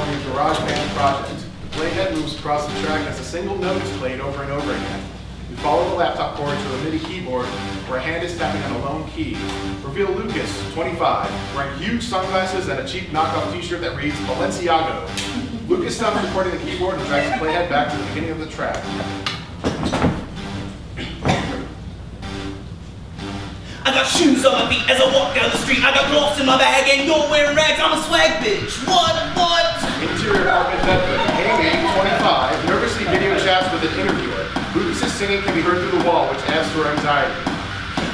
involving a garage band project. The playhead moves across the track as a single note is played over and over again. We follow the laptop cord to a MIDI keyboard where a hand is tapping on a lone key. Reveal Lucas, 25, wearing huge sunglasses and a cheap knockoff t-shirt that reads Balenciago. Lucas stops recording the keyboard and drags the playhead back to the beginning of the track. I got shoes on my feet as I walk down the street. I got gloves in my bag and you're wearing rags. I'm a swag bitch. What? Interior apartment bedroom. Amy, 25, nervously video chats with an interviewer. Lucas's singing can be heard through the wall, which adds to her anxiety.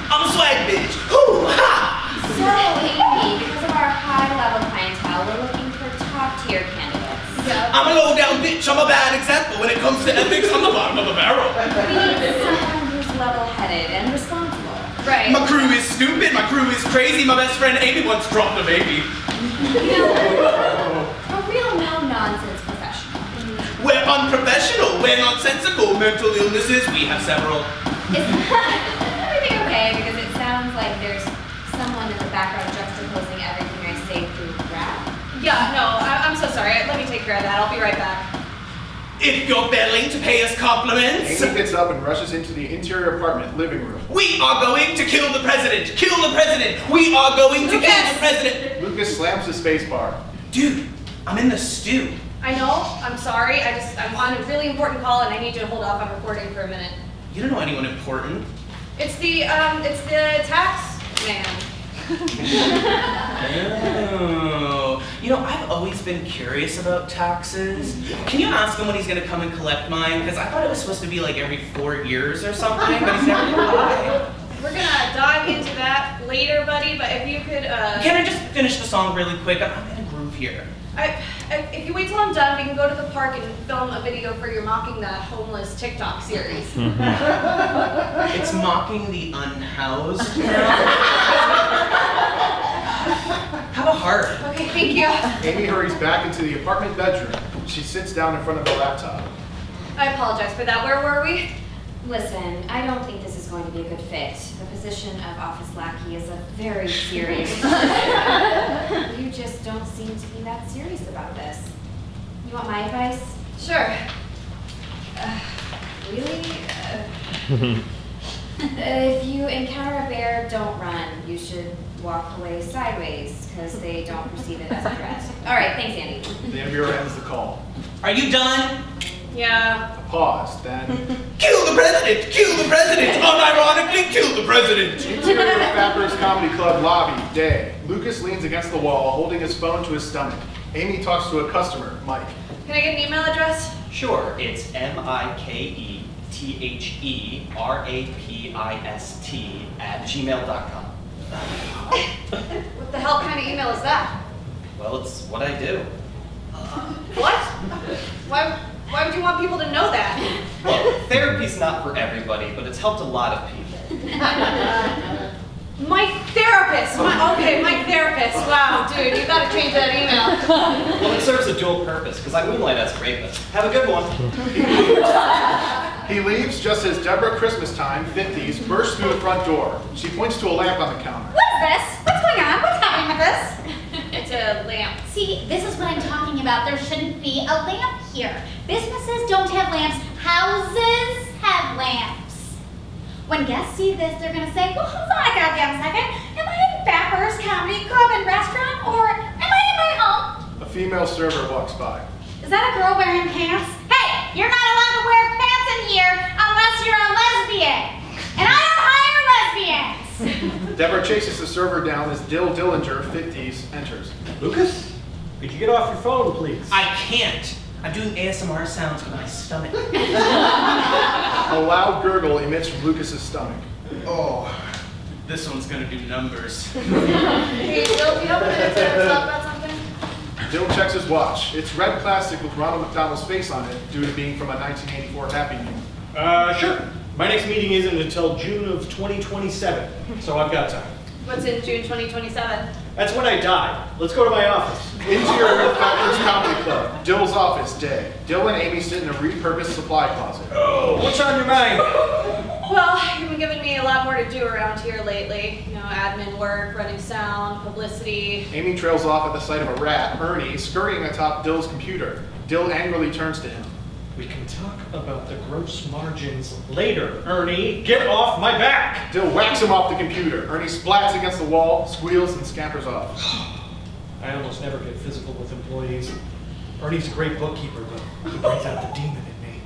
I'm a swag bitch. Hoo ha! So, Amy, because of our high-level clientele, we're looking for top-tier candidates. Yep. I'm a low-down bitch. I'm a bad example. When it comes to ethics, I'm the bottom of the barrel. We need someone who's level-headed and responsible. Right. My crew is stupid. My crew is crazy. My best friend Amy once dropped a baby. A real no-nonsense professional. We're unprofessional. We're nonsensical. Mental illnesses, we have several. Is everything okay? Because it sounds like there's someone in the background juxtaposing everything I say through rap. Yeah, no, I'm so sorry. Let me take care of that. I'll be right back. If you're failing to pay us compliments. Amy gets up and rushes into the interior apartment living room. We are going to kill the president. Kill the president. We are going to kill the president. Lucas slams the space bar. Dude, I'm in the stew. I know. I'm sorry. I'm on a really important call and I need you to hold off on recording for a minute. You don't know anyone important. It's the tax man. Oh. You know, I've always been curious about taxes. Can you ask him when he's going to come and collect mine? Because I thought it was supposed to be like every 4 years or something, but he's never replied. We're going to dive into that later, buddy, but if you could... Can I just finish the song really quick? I'm in a groove here. If you wait till I'm done, we can go to the park and film a video for your Mocking the Homeless TikTok series. It's mocking the unhoused now. Have a heart. Okay, thank you. Amy hurries back into the apartment bedroom. She sits down in front of the laptop. I apologize for that. Where were we? Listen, I don't think this is going to be a good fit. The position of office lackey is a very serious position. You just don't seem to be that serious about this. You want my advice? Sure. Really? If you encounter a bear, don't run. You should walk away sideways, because they don't perceive it as a threat. All right, thanks, Andy. The interviewer ends the call. Are you done? Yeah. A pause, then... Kill the president! Kill the president! Unironically, kill the president! Interior Fabrics Comedy Club lobby, day. Lucas leans against the wall, holding his phone to his stomach. Amy talks to a customer, Mike. Can I get an email address? Sure, it's MikeTheRapist@gmail.com. What the hell kind of email is that? Well, it's what I do. What? Why would you want people to know that? Well, therapy's not for everybody, but it's helped a lot of people. My therapist! My therapist. Wow, dude, you gotta change that email. Well, it serves a dual purpose, because I moonlight as a rapist. Have a good one. He leaves just as Deborah Christmastime, 50s, bursts through the front door. She points to a lamp on the counter. What is this? What's going on? What's happening with this? It's a lamp. See, this is what I'm talking about. There shouldn't be a lamp here. Businesses don't have lamps. Houses have lamps. When guests see this, they're going to say, well, hold on a goddamn second. Am I in Fatbur's Comedy Club and Restaurant, or am I in my home? A female server walks by. Is that a girl wearing pants? Hey, you're not allowed to wear pants in here unless you're a lesbian. And I don't hire lesbians. Deborah chases the server down as Dill Dillinger, 50s, enters. Lucas, could you get off your phone, please? I can't. I'm doing ASMR sounds with my stomach. A loud gurgle emits from Lucas's stomach. Oh, this one's gonna do numbers. Hey, Bill, do you have a minute to talk about something? Dill checks his watch. It's red plastic with Ronald McDonald's face on it, due to being from a 1984 Happy Meal. Sure. My next meeting isn't until June of 2027, so I've got time. What's in June 2027? That's when I die. Let's go to my office. Interior Fabrics Comedy Club, Dill's office, day. Dill and Amy sit in a repurposed supply closet. Oh, what's on your mind? Well, you've been giving me a lot more to do around here lately. You know, admin work, running sound, publicity. Amy trails off at the sight of a rat, Ernie, scurrying atop Dill's computer. Dill angrily turns to him. We can talk about the gross margins later, Ernie. Get off my back! Dill whacks him off the computer. Ernie splats against the wall, squeals, and scampers off. I almost never get physical with employees. Ernie's a great bookkeeper, though. He brings out the demon in me.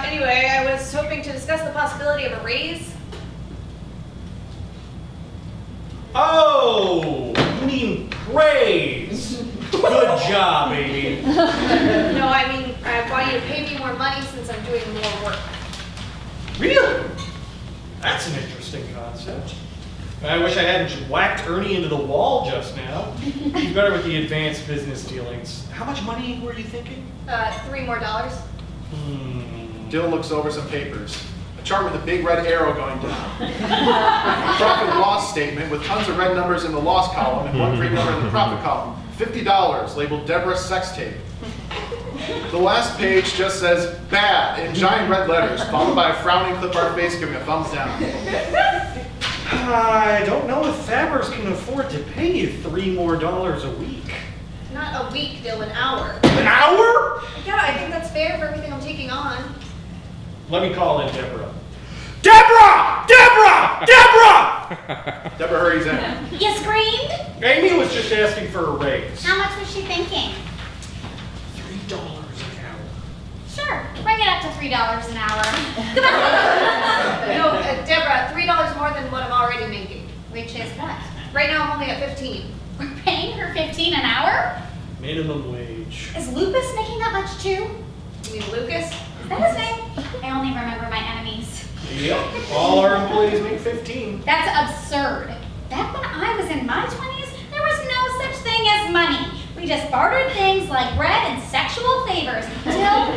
Anyway, I was hoping to discuss the possibility of a raise. Oh, you mean praise. Good job, baby. No, I mean, I want you to pay me more money since I'm doing more work. Really? That's an interesting concept. I wish I hadn't whacked Ernie into the wall just now. He's better with the advanced business dealings. How much money were you thinking? $3 more. Dill looks over some papers. A chart with a big red arrow going down. A profit and loss statement with tons of red numbers in the loss column and one green number in the profit column. $50 labeled Deborah's sex tape. The last page just says bad in giant red letters, followed by a frowning clip art face giving a thumbs down. I don't know if Fabbers can afford to pay you $3 more a week. Not a week, Dill, an hour. An hour? Yeah, I think that's fair for everything I'm taking on. Let me call in Deborah. Deborah! Deborah! Deborah! Deborah hurries in. You screamed? Amy was just asking for a raise. How much was she thinking? $3 an hour. Sure, bring it up to $3 an hour. No, Deborah, $3 more than what I'm already making. Which is what? Right now I'm only at 15. We're paying her $15 an hour? Minimum wage. Is Lupus making that much too? You mean Lucas? Is that his name? I only remember my enemies. Yep. All our employees make 15. That's absurd. Back when I was in my 20s, there was no such thing as money. We just bartered things like bread and sexual favors until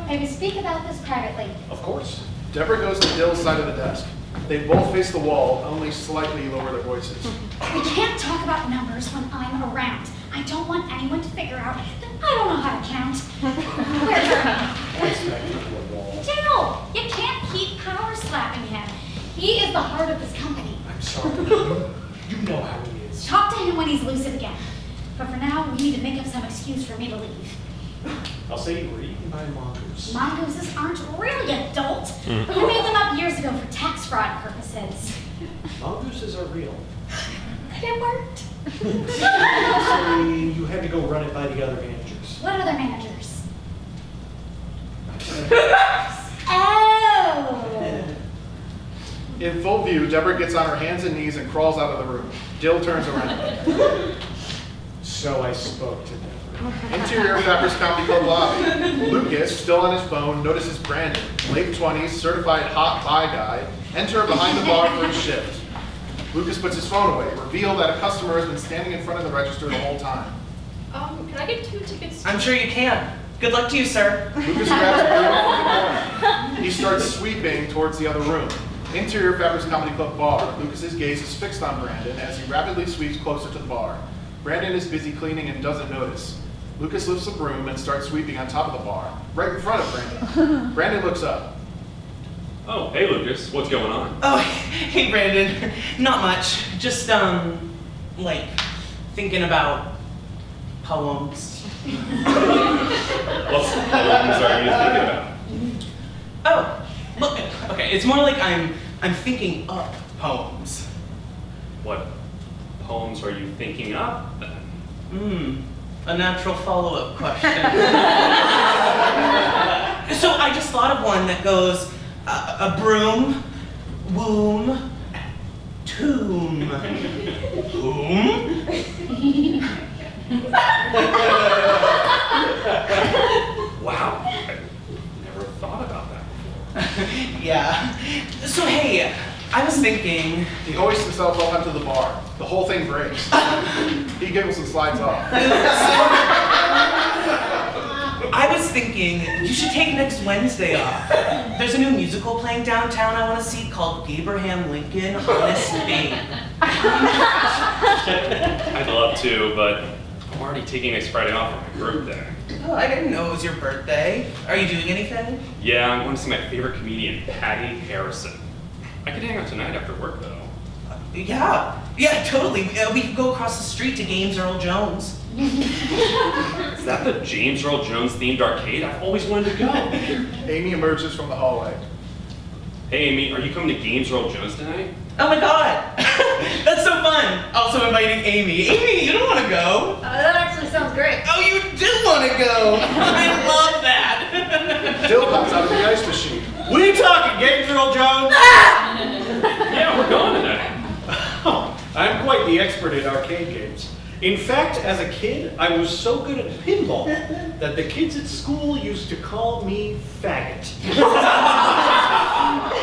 maybe speak about this privately. Of course. Deborah goes to Dill's side of the desk. They both face the wall, only slightly lower their voices. We can't talk about numbers when I'm around. I don't want anyone to figure out that I don't know how to count. Where's Ernie? Dill, you can't keep power slapping him. He is the heart of this company. I'm sorry. You know how he is. Talk to him when he's lucid again. But for now, we need to make up some excuse for me to leave. I'll say you were eaten by mongoose. Mongooses aren't really adult. We made them up years ago for tax fraud purposes. Mongooses are real. But it worked. So you had to go run it by the other managers. What other managers? Oh! In full view, Deborah gets on her hands and knees and crawls out of the room. Dill turns around. So I spoke to Deborah. Interior Fappers Comedy Club lobby. Lucas, still on his phone, notices Brandon, late 20s, certified hot buy guy, enter behind the bar for his shift. Lucas puts his phone away, reveal that a customer has been standing in front of the register the whole time. Can I get 2 tickets? I'm sure you can. Good luck to you, sir. Lucas grabs a beer off the corner. He starts sweeping towards the other room. Interior Fappers Comedy Club bar. Lucas's gaze is fixed on Brandon as he rapidly sweeps closer to the bar. Brandon is busy cleaning and doesn't notice. Lucas lifts a broom and starts sweeping on top of the bar, right in front of Brandon. Brandon looks up. Oh, hey Lucas, what's going on? Oh, hey Brandon. Not much. Just, like, thinking about poems. What poems are you thinking about? Oh, look, okay, it's more like I'm thinking up poems. What poems are you thinking up? A natural follow-up question. So I just thought of one that goes, a broom, womb, tomb. Whom? Wow, I never thought about that before. Yeah. So hey, I was thinking. He hoists himself up onto the bar. The whole thing breaks. He giggles and slides off. I was thinking you should take next Wednesday off. There's a new musical playing downtown I want to see called Abraham Lincoln Honest Babe. I'd love to, but I'm already taking next Friday off for my group there. Oh, I didn't know it was your birthday. Are you doing anything? Yeah, I'm going to see my favorite comedian, Patti Harrison. I could hang out tonight after work, though. Yeah, totally. We could go across the street to Games Earl Jones. Is that the James Earl Jones themed arcade? I've always wanted to go. Amy emerges from the hallway. Hey, Amy, are you coming to Games Earl Jones tonight? Oh my god! That's so fun! Also inviting Amy. Amy, you don't want to go? That actually sounds great. Oh, you do want to go! I love that! Dill pops out of the ice machine. We talking, Games Earl Jones? Yeah, we're going tonight. Oh, I'm quite the expert at arcade games. In fact, as a kid, I was so good at pinball that the kids at school used to call me faggot.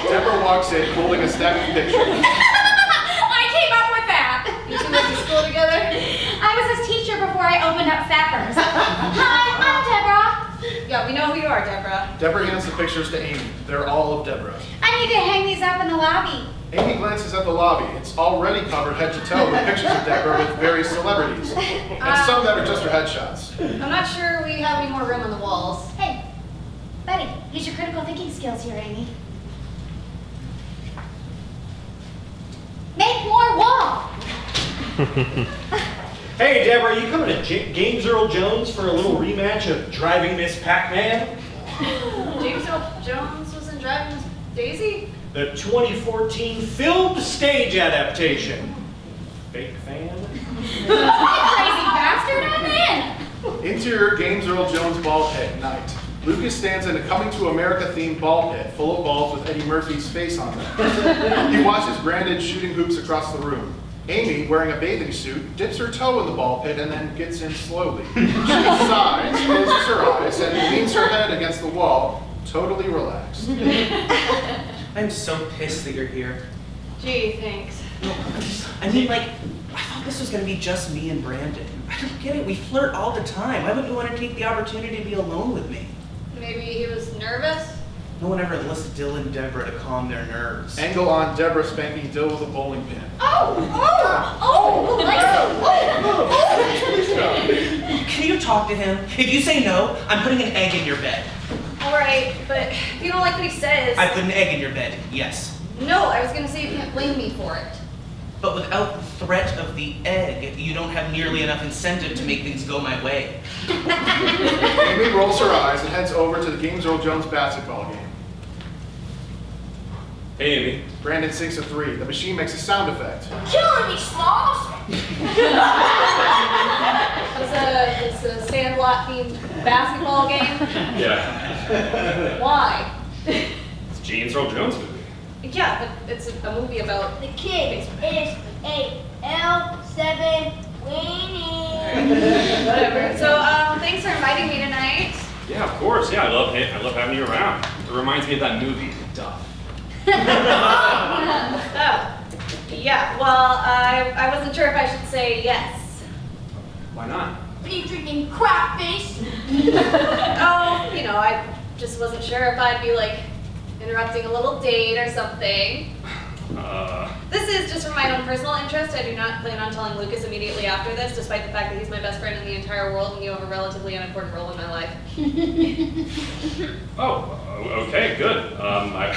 Deborah walks in holding a stack of pictures. I came up with that. You two went to school together? I was his teacher before I opened up Fappers. Hi, I'm Deborah. Yeah, we know who you are, Deborah. Deborah hands the pictures to Amy. They're all of Deborah. I need to hang these up in the lobby. Amy glances at the lobby. It's already covered head to toe with pictures of Deborah with various celebrities. And some that are just her headshots. I'm not sure we have any more room on the walls. Hey, buddy, use your critical thinking skills here, Amy. Make more wall. Hey, Deborah, you coming to Games Earl Jones for a little rematch of Driving Miss Pac-Man? James Earl Jones was in Driving Miss Daisy? The 2014 filmed stage adaptation. Fake fan? Crazy bastard, I'm in. Interior Games Earl Jones ball pit, night. Lucas stands in a Coming to America themed ball pit full of balls with Eddie Murphy's face on them. He watches branded shooting hoops across the room. Amy, wearing a bathing suit, dips her toe in the ball pit and then gets in slowly. She sighs, closes her eyes, and leans her head against the wall, totally relaxed. I'm so pissed that you're here. Gee, thanks. I mean, like, I thought this was gonna be just me and Brandon. I don't get it. We flirt all the time. Why wouldn't you want to take the opportunity to be alone with me? Maybe he was nervous? No one ever enlists Dill and Deborah to calm their nerves. Angle on Deborah spanking Dill with a bowling pin. Can you talk to him? If you say no, I'm putting an egg in your bed. All right, but if you don't like what he says... I put an egg in your bed, yes. No, I was going to say you can't blame me for it. But without the threat of the egg, you don't have nearly enough incentive to make things go my way. Amy rolls her eyes and heads over to the Games Earl Jones basketball game. Hey, Amy. Brandon sinks a three. The machine makes a sound effect. Killing me, Smalls. It's a Sandlot themed basketball game. Yeah. Why? It's a James Earl Jones movie. Yeah, but it's a movie about... The kid is L7 weenie. Whatever. So, thanks for inviting me tonight. Yeah, of course. Yeah, I love having you around. It reminds me of that movie, Duff. Oh. Yeah, well, I wasn't sure if I should say yes. Why not? What are you drinking, crap face? Oh, I just wasn't sure if I'd be, like, interrupting a little date or something. This is just for my own personal interest. I do not plan on telling Lucas immediately after this, despite the fact that he's my best friend in the entire world and you have a relatively unimportant role in my life. Oh, okay, good. I'm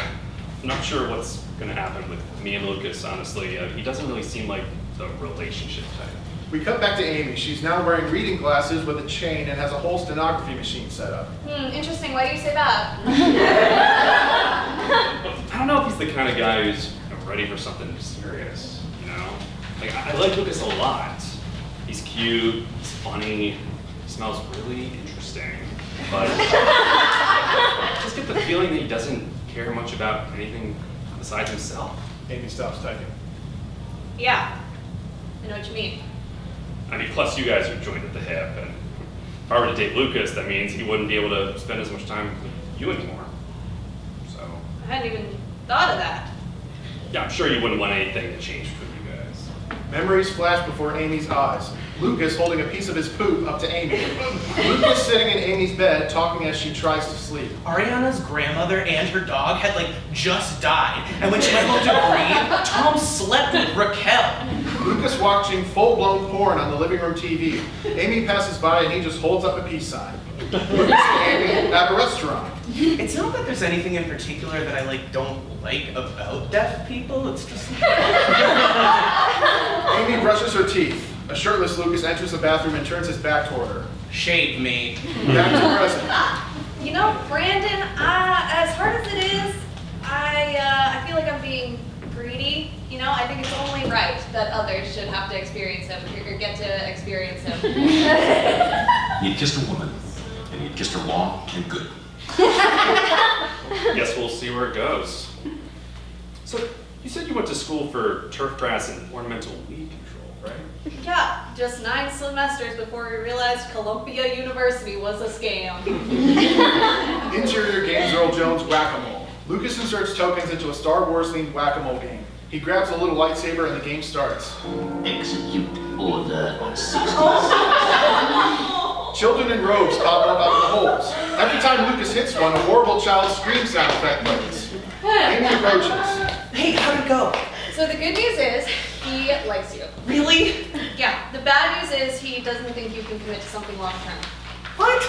not sure what's going to happen with me and Lucas, honestly. He doesn't really seem like the relationship type. We cut back to Amy. She's now wearing reading glasses with a chain and has a whole stenography machine set up. Interesting. Why do you say that? I don't know if he's the kind of guy who's ready for something serious, Like, I like Lucas a lot. He's cute, he's funny, he smells really interesting. But I just get the feeling that he doesn't care much about anything besides himself. Amy stops typing. Yeah. I know what you mean. I mean, plus you guys are joined at the hip, and if I were to date Lucas, that means he wouldn't be able to spend as much time with you anymore. So, I hadn't even thought of that. yeah, I'm sure you wouldn't want anything to change between you guys. Memories flash before Amy's eyes. Lucas holding a piece of his poop up to Amy. Lucas sitting in Amy's bed, talking as she tries to sleep. Ariana's grandmother and her dog had just died, and when she went home to grieve, Tom slept with Raquel. Lucas watching full-blown porn on the living room TV. Amy passes by and he just holds up a peace sign. Lucas and Amy at a restaurant. It's not that there's anything in particular that I don't like about deaf people. It's just Amy brushes her teeth. A shirtless Lucas enters the bathroom and turns his back toward her. shave me. Back to present. You know, Brandon, as hard as it is, I feel like I'm being greedy. You know, I think it's only right that others should have to experience him, or get to experience him. You kissed a woman, and you kissed her long and good. Guess we'll see where it goes. So, you said you went to school for turf grass and ornamental weed control, right? Yeah, just 9 semesters before we realized Columbia University was a scam. Interior games Earl Jones whack-a-mole. Lucas inserts tokens into a Star Wars-themed whack-a-mole game. He grabs a little lightsaber and the game starts. Execute order 60. Children in robes pop up out of the holes. Every time Lucas hits one, a horrible child scream sound effect plays. Amy approaches. Hey, how'd it go? So the good news is, he likes you. Really? Yeah, the bad news is he doesn't think you can commit to something long term. What?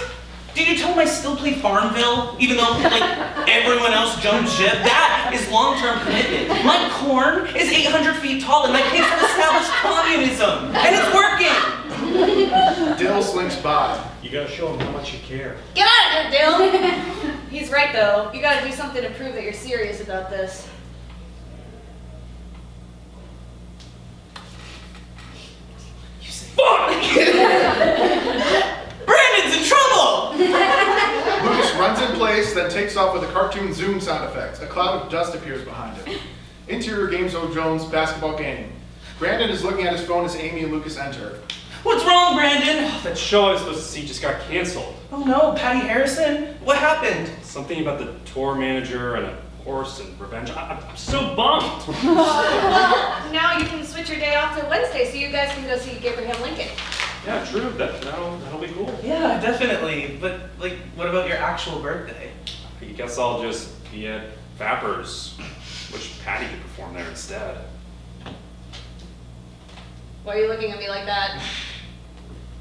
Did you tell him I still play Farmville, even though, everyone else jumped ship? That is long-term commitment. My corn is 800 feet tall, and my pigs have established communism, and it's working! Dill slinks by. You gotta show him how much you care. Get out of here, Dill! He's right though. You gotta do something to prove that you're serious about this. You say, fuck! Brandon's in trouble! Lucas runs in place, then takes off with a cartoon zoom sound effect. A cloud of dust appears behind him. Interior Games O. Jones basketball game. Brandon is looking at his phone as Amy and Lucas enter. What's wrong, Brandon? That show I was supposed to see just got canceled. Oh no, Patti Harrison? What happened? Something about the tour manager and a horse and revenge. I'm so bummed. Well, now you can switch your day off to Wednesday so you guys can go see Abraham Lincoln. Yeah, true. That'll be cool. Yeah, definitely. But, what about your actual birthday? I guess I'll just be at Vapper's. Wish Patty could perform there instead. Why are you looking at me like that?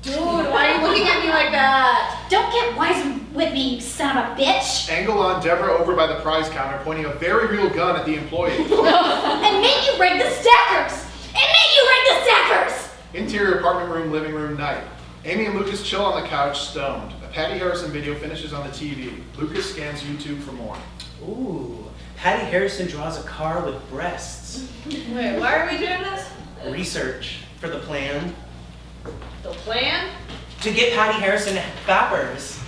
Dude, why are you looking at me like that? Don't get wise with me, you son of a bitch. Angle on Deborah over by the prize counter, pointing a very real gun at the employee. And make you rig the stackers! And make you rig the stackers! Interior apartment room, living room, night. Amy and Lucas chill on the couch, stoned. A Patti Harrison video finishes on the TV. Lucas scans YouTube for more. Ooh, Patti Harrison draws a car with breasts. Wait, why are we doing this? Research for the plan. The plan? To get Patti Harrison at Vapper's.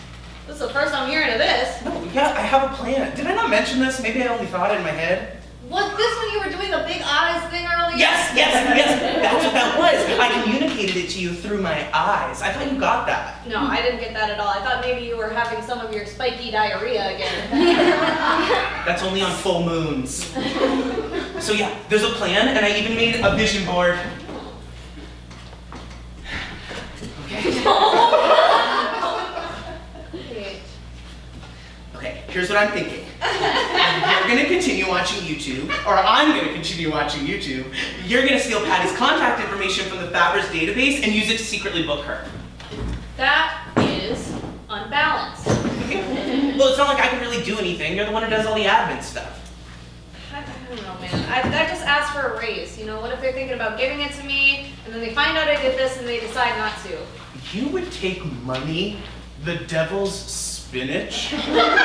This is the first I'm hearing of this. No, yeah, I have a plan. Did I not mention this? Maybe I only thought it in my head. Was this when you were doing the big eyes thing earlier? Yes! That's what that was. I communicated it to you through my eyes. I thought you got that. No, I didn't get that at all. I thought maybe you were having some of your spiky diarrhea again. That's only on full moons. So yeah, there's a plan, and I even made a vision board. Okay, here's what I'm thinking. You're gonna continue watching YouTube, or I'm gonna continue watching YouTube. You're gonna steal Patty's contact information from the Vapper's database and use it to secretly book her. That is unbalanced. Well, it's not like I can really do anything. You're the one who does all the admin stuff. I don't know, man. I just asked for a raise. You know, what if they're thinking about giving it to me, and then they find out I did this and they decide not to? You would take money, the devil's spinach, over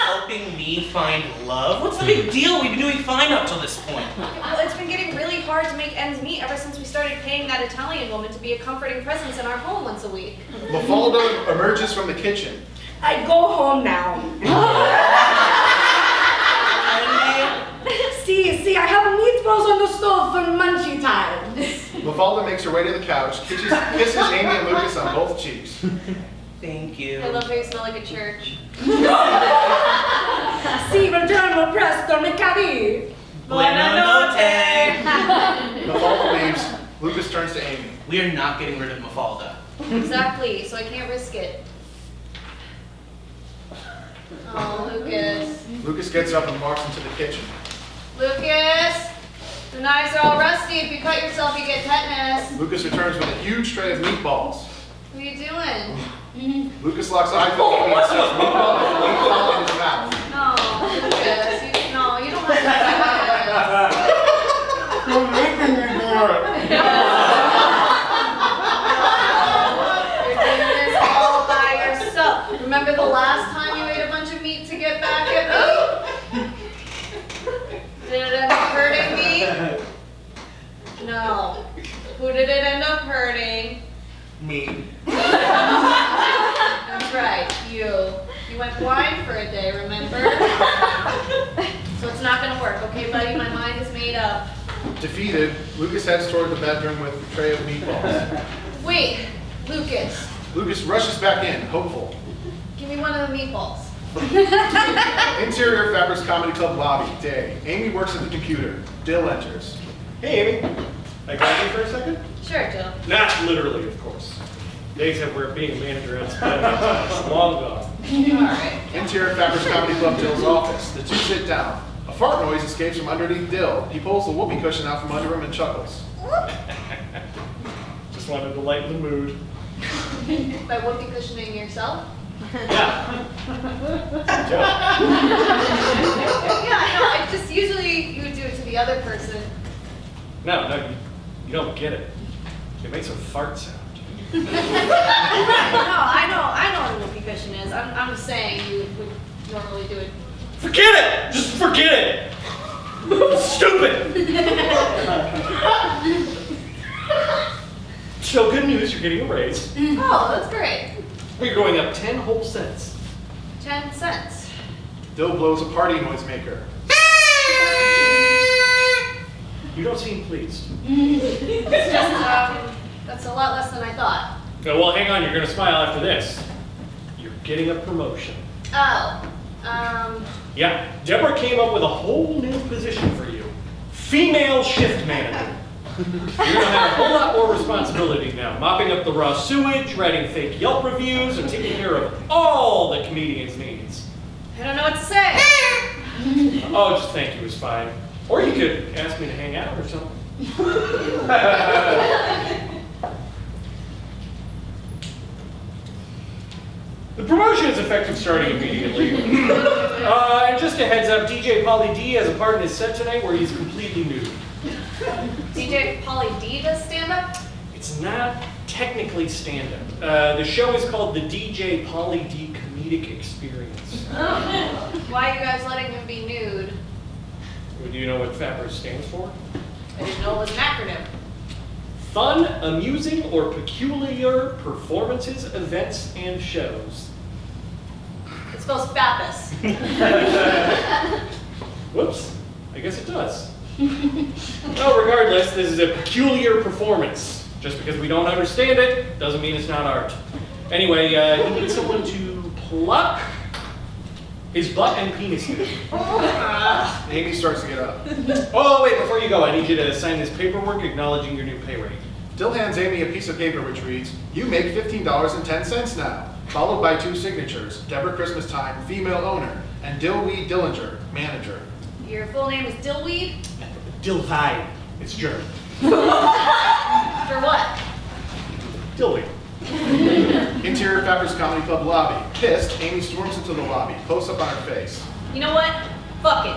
helping me find love? What's the big deal? We've been doing fine up till this point. Well, it's been getting really hard to make ends meet ever since we started paying that Italian woman to be a comforting presence in our home once a week. Mafalda emerges from the kitchen. I go home now. See, I have meatballs on the stove for munchy time. Mafalda makes her way to the couch, kisses Amy and Lucas on both cheeks. Thank you. I love how you smell like a church. Si, ritorno presto, mi cari. Buonanotte! Mafalda leaves. Lucas turns to Amy. We are not getting rid of Mafalda. Exactly, so I can't risk it. Oh, Lucas. Lucas gets up and walks into the kitchen. Lucas! The knives are all rusty. If you cut yourself, you get tetanus. Lucas returns with a huge tray of meatballs. What are you doing? Lucas locks eyes with Amy and stuffs meatball after meatball in his mouth. No, Lucas. No, you don't have to do that. You're doing this all by yourself. Remember the last time you ate a bunch of meat to get back at me? Did it end up hurting me? No. Who did it end up hurting? Me. That's right, you. You went blind for a day, remember? So it's not gonna work, okay, buddy? My mind is made up. Defeated, Lucas heads toward the bedroom with a tray of meatballs. Wait, Lucas, Lucas rushes back in, hopeful. give me one of the meatballs. Interior Fabrics Comedy Club lobby, day. Amy works at the computer. Dill enters. Hey, Amy. I got you for a second? Sure, Jill. Not literally, of course. Days of where being a manager and spending long gone. Alright. Interior Fabrics Comedy Club Dill's office. The two sit down. A fart noise escapes from underneath Dill. He pulls the whoopee cushion out from under him and chuckles. Just wanted to lighten the mood. By whoopee cushioning yourself? Yeah. Yeah, I know. I just usually you would do it to the other person. No, you don't get it. It makes a fart sound. No, I know what a whoopee cushion is. I'm just saying you would normally do it. Forget it! Just forget it! Stupid! So good news, you're getting a raise. Oh, that's great. We're going up 10 whole cents. 10 cents. Dill blows a party noisemaker. You don't seem pleased. It's just, that's a lot less than I thought. Oh, well, hang on, you're gonna smile after this. You're getting a promotion. Oh, Yeah, Deborah came up with a whole new position for you. Female shift manager. You're gonna have a whole lot more responsibility now, mopping up the raw sewage, writing fake Yelp reviews, and taking care of all the comedian's needs. I don't know what to say. Oh, just thank you is fine. Or you could ask me to hang out or something. The promotion is effective starting immediately. And just a heads up, DJ Pauly D has a part in his set tonight where he's completely nude. DJ Pauly D does stand up? It's not technically stand-up. The show is called the DJ Pauly D Comedic Experience. Why are you guys letting him be nude? Well, do you know what FAPRS stands for? I didn't know it was an acronym. Fun, amusing, or peculiar performances, events, and shows. It spells Fapus. Whoops, I guess it does. Well, regardless, this is a peculiar performance. Just because we don't understand it, doesn't mean it's not art. Anyway, he needs someone to pluck his butt and penis in. Amy starts to get up. Oh, wait, before you go, I need you to sign this paperwork acknowledging your new pay rate. Dill hands Amy a piece of paper which reads, "You make $15.10 now," followed by two signatures, Deborah Christmas Time, female owner, and Dillweed Dillinger, manager. Your full name is Dillweed? Dillweed. It's German. For what? Dillweed. Interior Fabrics Comedy Club lobby. Pissed, Amy storms into the lobby, close up on her face. You know what? Fuck it.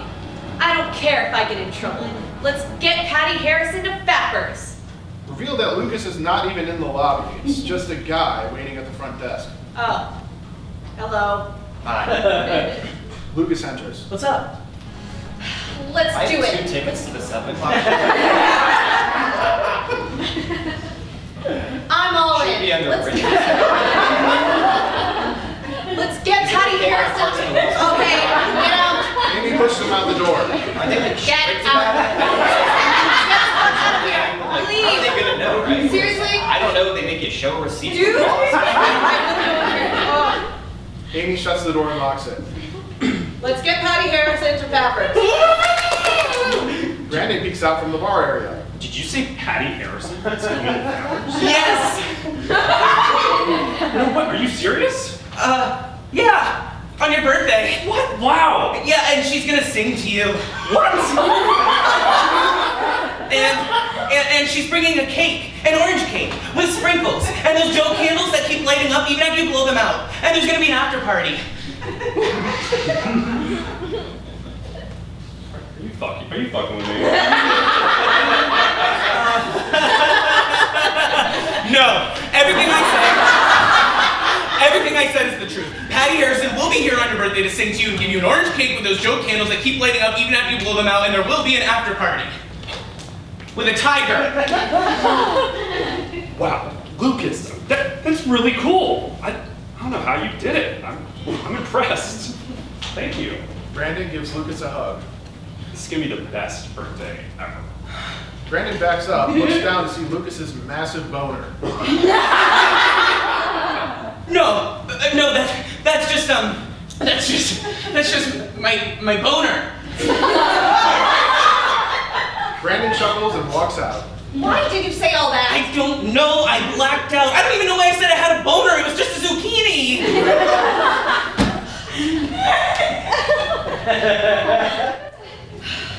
I don't care if I get in trouble. Let's get Patti Harrison to Fappers. Reveal that Lucas is not even in the lobby. It's just a guy waiting at the front desk. Oh. Hello. Hi. Lucas enters. What's up? Let's I do have it. 2 tickets to the 7 o'clock. I'm all Should in. be under a bridge. Let's get Patti Harrison. Okay, get out. Amy pushes him out the door. Are they like Get strict out. about Get the fuck out of here. Like, Leave. how are they gonna know, right? Seriously? I don't know. They make you show receipts. Dude. for calls. Amy shuts the door and locks it. Let's get Patti Harrison to Fappers. Grande peeks out from the bar area. Did you say Patti Harrison? It's coming to Fappers? Yes! No, what? Are you serious? Yeah. On your birthday. What? Wow! Yeah, and she's gonna sing to you. What? And she's bringing a cake, an orange cake, with sprinkles, and those Joe candles that keep lighting up even after you blow them out. And there's gonna be an after party. Are you fucking with me? No, everything I said is the truth. Patti Harrison will be here on your birthday to sing to you and give you an orange cake with those Joe candles that keep lighting up even after you blow them out, and there will be an after party. With a tiger. Wow, Lucas, that's really cool. I don't know how you did it. I'm impressed. Thank you. Brandon gives Lucas a hug. This is gonna be the best birthday ever. Brandon backs up, looks down to see Lucas's massive boner. No, that's just my boner. Brandon chuckles and walks out. Why did you say all that? I don't know, I blacked out. I don't even know why I said I had a boner, it was just a zucchini.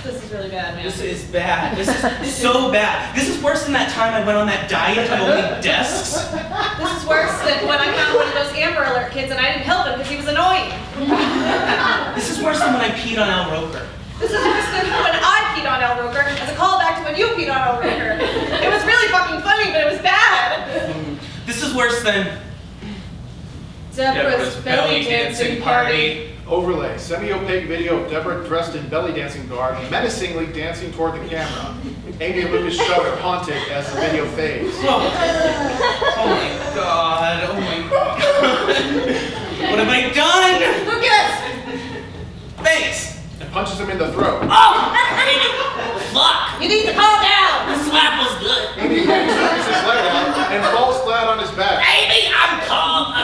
This is really bad, man. This is bad. This is so bad. This is worse than that time I went on that diet of only desks. This is worse than when I found one of those Amber Alert kids and I didn't help him because he was annoying. This is worse than when I peed on Al Roker. This is worse than when I peed on Al Roker as a callback to when you peed on Al Roker. It was really fucking funny, but it was bad. This is worse than Deborah's belly dancing party. Overlay, semi-opaque video of Deborah dressed in belly dancing garb, menacingly dancing toward the camera. Amy and Lucas shudder, haunted as the video fades. Oh my god, oh my god. What have I done? Lucas! Thanks. And punches him in the throat. Oh! Fuck! You need to calm down! The slap was good. Amy yanks Lucas's leg out and falls flat on his back. Amy, I'm calm.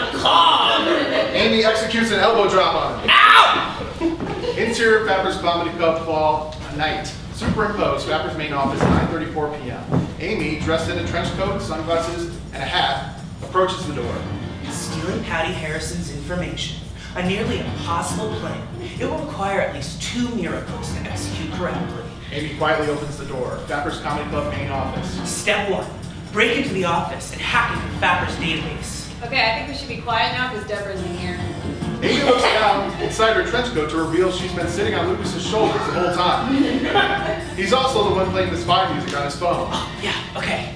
Amy executes an elbow drop on him. Ow! Interior Fapper's Comedy Club fall night. Superimposed Fapper's main office, 9:34 p.m. Amy, dressed in a trench coat, sunglasses, and a hat, approaches the door. Stealing Patti Harrison's information. A nearly impossible plan. It will require at least 2 miracles to execute correctly. Amy quietly opens the door. Fapper's Comedy Club main office. Step 1. Break into the office and hack into Fapper's database. Okay, I think we should be quiet now because Deborah's in here. Amy looks down inside her trench coat to reveal she's been sitting on Lucas's shoulders the whole time. He's also the one playing the spy music on his phone. Oh, yeah, okay.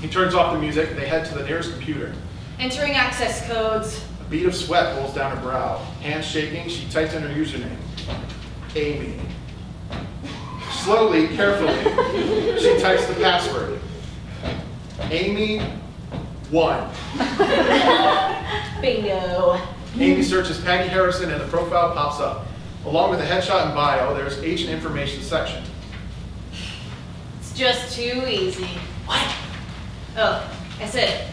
He turns off the music. They head to the nearest computer. Entering access codes. A bead of sweat rolls down her brow. Hands shaking, she types in her username. Amy. Slowly, carefully, she types the password. Amy 1. Bingo. Amy searches Patti Harrison and the profile pops up. Along with the headshot and bio, there's agent information section. It's just too easy. What? Oh, I said,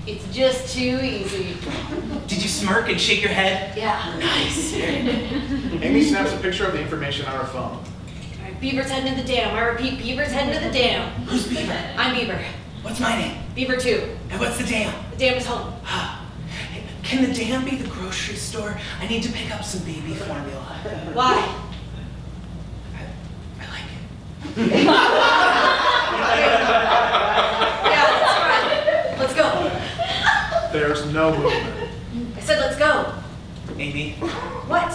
it's just too easy. Did you smirk and shake your head? Yeah. Nice. Amy snaps a picture of the information on her phone. All right, Beaver's heading to the dam. I repeat, Beaver's heading to the dam. Who's Beaver? I'm Beaver. What's my name? Beaver 2. And what's the dam? The dam is home. Can the dam be the grocery store? I need to pick up some baby formula. Why? I like it. Yeah, that's right. Let's go. There's no movement. I said let's go. Amy, What?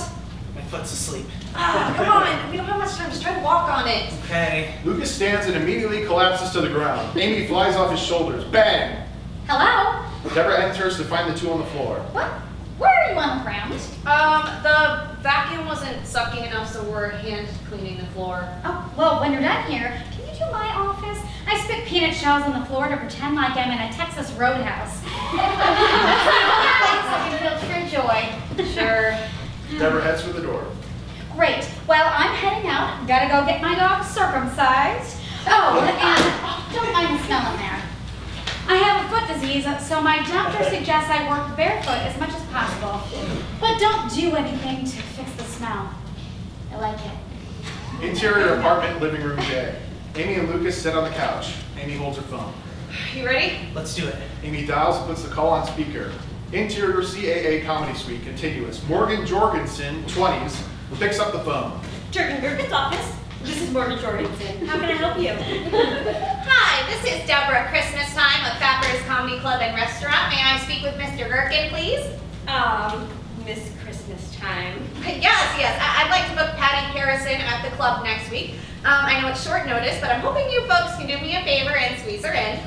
my foot's asleep. Ah, come on. We don't have much time. Just try to walk on it. Okay. Lucas stands and immediately collapses to the ground. Amy flies off his shoulders. Bang! Hello? Deborah enters to find the two on the floor. What? Where are you on the ground? The vacuum wasn't sucking enough, so we're hand cleaning the floor. Oh, well, when you're done here, can you do my office? I spit peanut shells on the floor to pretend like I'm in a Texas roadhouse. So I can feel true joy. Sure. Deborah heads for the door. Great. Well, I'm heading out. Gotta go get my dog circumcised. Oh, and don't mind the smell in there. I have a foot disease, so my doctor suggests I work barefoot as much as possible. But don't do anything to fix the smell. I like it. Interior apartment, living room day. Amy and Lucas sit on the couch. Amy holds her phone. You ready? Let's do it. Amy dials and puts the call on speaker. Interior CAA Comedy Suite, contiguous. Morgan Jorgensen, 20s, picks up the phone. Jorgen Gerken's office. This is Morgan Jorgensen. How can I help you? Hi, this is Deborah Christmas Time of Fapper's Comedy Club and Restaurant. May I speak with Mr. Gerken, please? Miss Christmas Time. Yes. I'd like to book Patti Harrison at the club next week. I know it's short notice, but I'm hoping you folks can do me a favor and squeeze her in.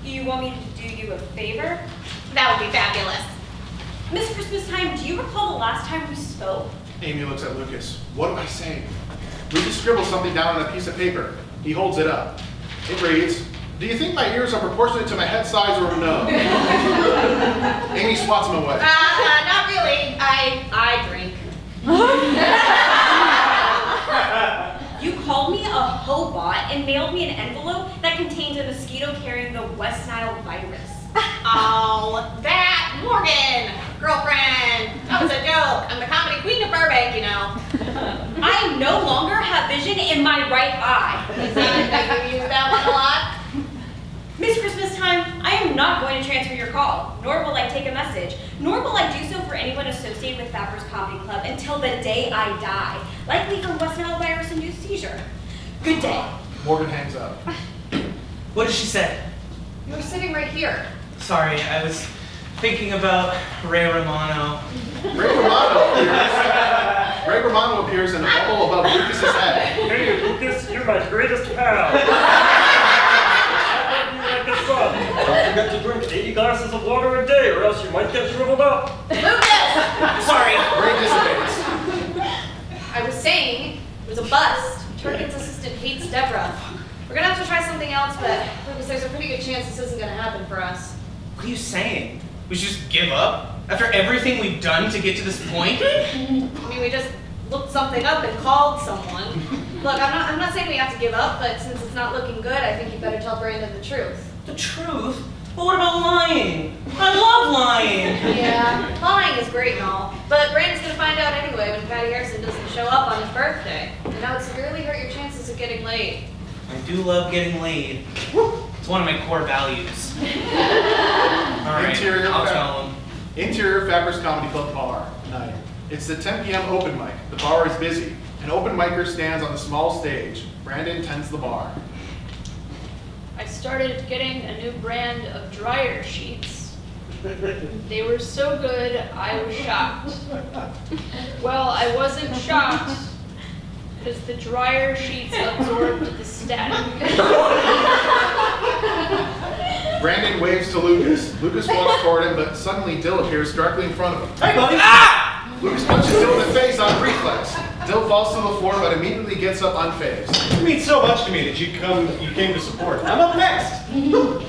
You want me to do you a favor? That would be fabulous. Miss Christmas Time, do you recall the last time we spoke? Amy looks at Lucas. What do I say? Lucas scribbles something down on a piece of paper. He holds it up. It reads, "Do you think my ears are proportionate to my head size or no?" Amy swats him away. Not really. I drink. You called me a hobot and mailed me an envelope that contained a mosquito carrying the West Nile virus. Oh, that Morgan, girlfriend. That was a joke. I'm the comedy queen of Burbank, you know. I no longer have vision in my right eye. Is that you use that one a lot? Miss Christmas Time, I am not going to transfer your call, nor will I take a message, nor will I do so for anyone associated with Fapper's Comedy Club until the day I die, likely from West Nile virus-induced seizure. Good day. Morgan hangs up. What did she say? You were sitting right here. Sorry, I was thinking about Ray Romano. Ray Romano appears in a bubble above Lucas's head. Hey, Lucas, you're my greatest pal. Don't forget to drink 80 glasses of water a day, or else you might get shriveled up. Lucas! Sorry. Ray dissipates. I was saying, it was a bust. Turkin's assistant hates Deborah. We're gonna have to try something else, but Lucas, there's a pretty good chance this isn't gonna happen for us. What are you saying? We should just give up? After everything we've done to get to this point? I mean, we just looked something up and called someone. Look, I'm not saying we have to give up, but since it's not looking good, I think you better tell Brandon the truth. The truth? But what about lying? I love lying! Yeah, lying is great and all, but Brandon's gonna find out anyway when Patti Harrison doesn't show up on his birthday. And that would severely hurt your chances of getting laid. I do love getting laid. It's one of my core values. Alright, I'll tell him. Interior Fapper's Comedy Club bar, night. It's the 10 p.m. open mic. The bar is busy. An open micer stands on the small stage. Brandon tends the bar. I started getting a new brand of dryer sheets. They were so good, I was shocked. Well, I wasn't shocked, because the dryer sheets absorbed the static. Brandon waves to Lucas. Lucas walks toward him, but suddenly Dill appears directly in front of him. Hey, buddy! Ah! Lucas punches Dill in the face on reflex. Dill falls to the floor, but immediately gets up unfazed. You mean so much to me that you came to support. I'm up next.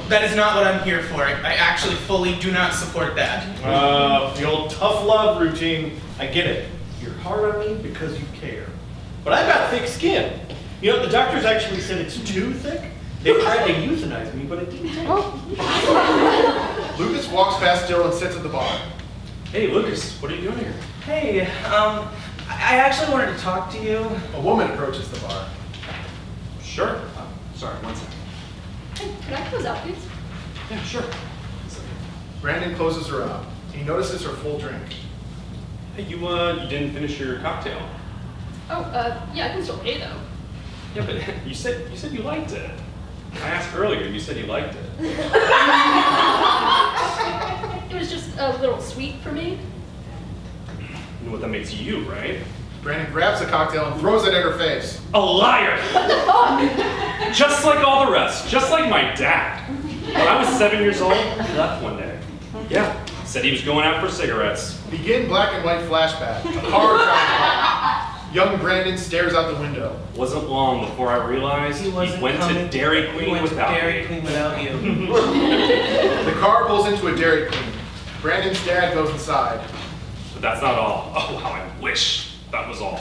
That is not what I'm here for. I actually fully do not support that. The old tough love routine. I get it. You're hard on me because you care. But I've got thick skin. You know, the doctors actually said it's too thick. They tried to euthanize me, but it didn't take. Lucas walks past Dill and sits at the bar. Hey, Lucas, what are you doing here? Hey, I actually wanted to talk to you. A woman approaches the bar. Sure. Sorry, one second. Hey, could I close out, please? Yeah, sure. Brandon closes her out. He notices her full drink. Hey, you didn't finish your cocktail. Oh, yeah, I can still pay though. Yeah, but you said you liked it. I asked earlier, you said you liked it. It was just a little sweet for me. You know what that makes you, right? Brandon grabs the cocktail and throws it at her face. A liar! Just like all the rest, just like my dad. When I was 7 years old, he left one day. Yeah, said he was going out for cigarettes. Begin black and white flashback. A car drives by. Young Brandon stares out the window. Wasn't long before I realized he went to Dairy Queen without you. The car pulls into a Dairy Queen. Brandon's dad goes inside. But that's not all. Oh, how I wish that was all.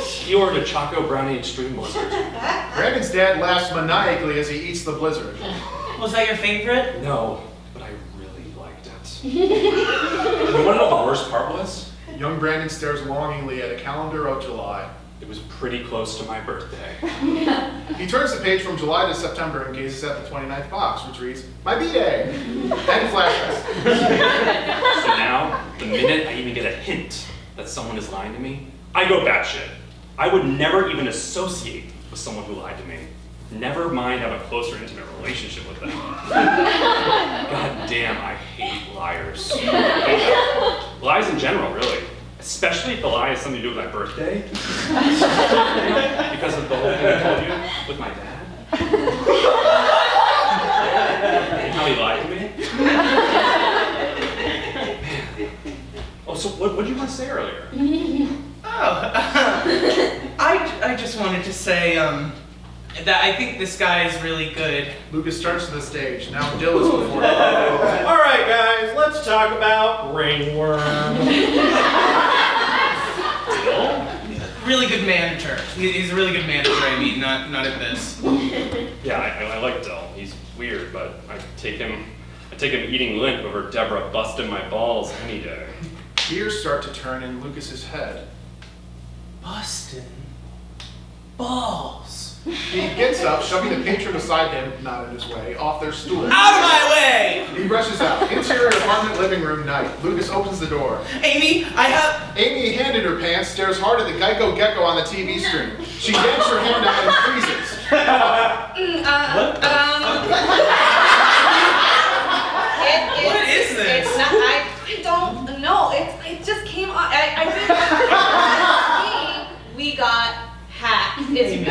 He ordered a Choco Brownie Extreme Blizzard. Brandon's dad laughs maniacally as he eats the blizzard. Was that your favorite? No, but I really liked it. You want to know what the worst part was? Young Brandon stares longingly at a calendar of July. It was pretty close to my birthday. He turns the page from July to September and gazes at the 29th box, which reads, "My B-Day!" And flashbacks. So now, the minute I even get a hint that someone is lying to me, I go batshit. I would never even associate with someone who lied to me. Never mind have a closer, intimate relationship with them. God damn, I hate liars. I hate them. Lies in general, really. Especially if the lie has something to do with my birthday. Because of the whole thing I told you with my dad. And how he lied to me. Oh, so what did you want to say earlier? I just wanted to say, that I think this guy is really good. Lucas turns to the stage. Now Dill is before him. All right, guys, let's talk about ringworm. Really good manager. He's a really good manager, I mean, not at this. Yeah, I like Dill. He's weird, but I take him eating lint over Deborah busting my balls any day. Gears start to turn in Lucas's head. Bustin' balls. He gets up, shoving the patron beside him, not in his way, off their stool. Out of my way! He rushes out. Interior apartment living room night. Lucas opens the door. Amy, Amy, hand in her pants, stares hard at the Geico gecko on the TV screen. She yanks her hand out and freezes. What is this? It's not, I don't know. It just came on. I think we got hacked. The TV is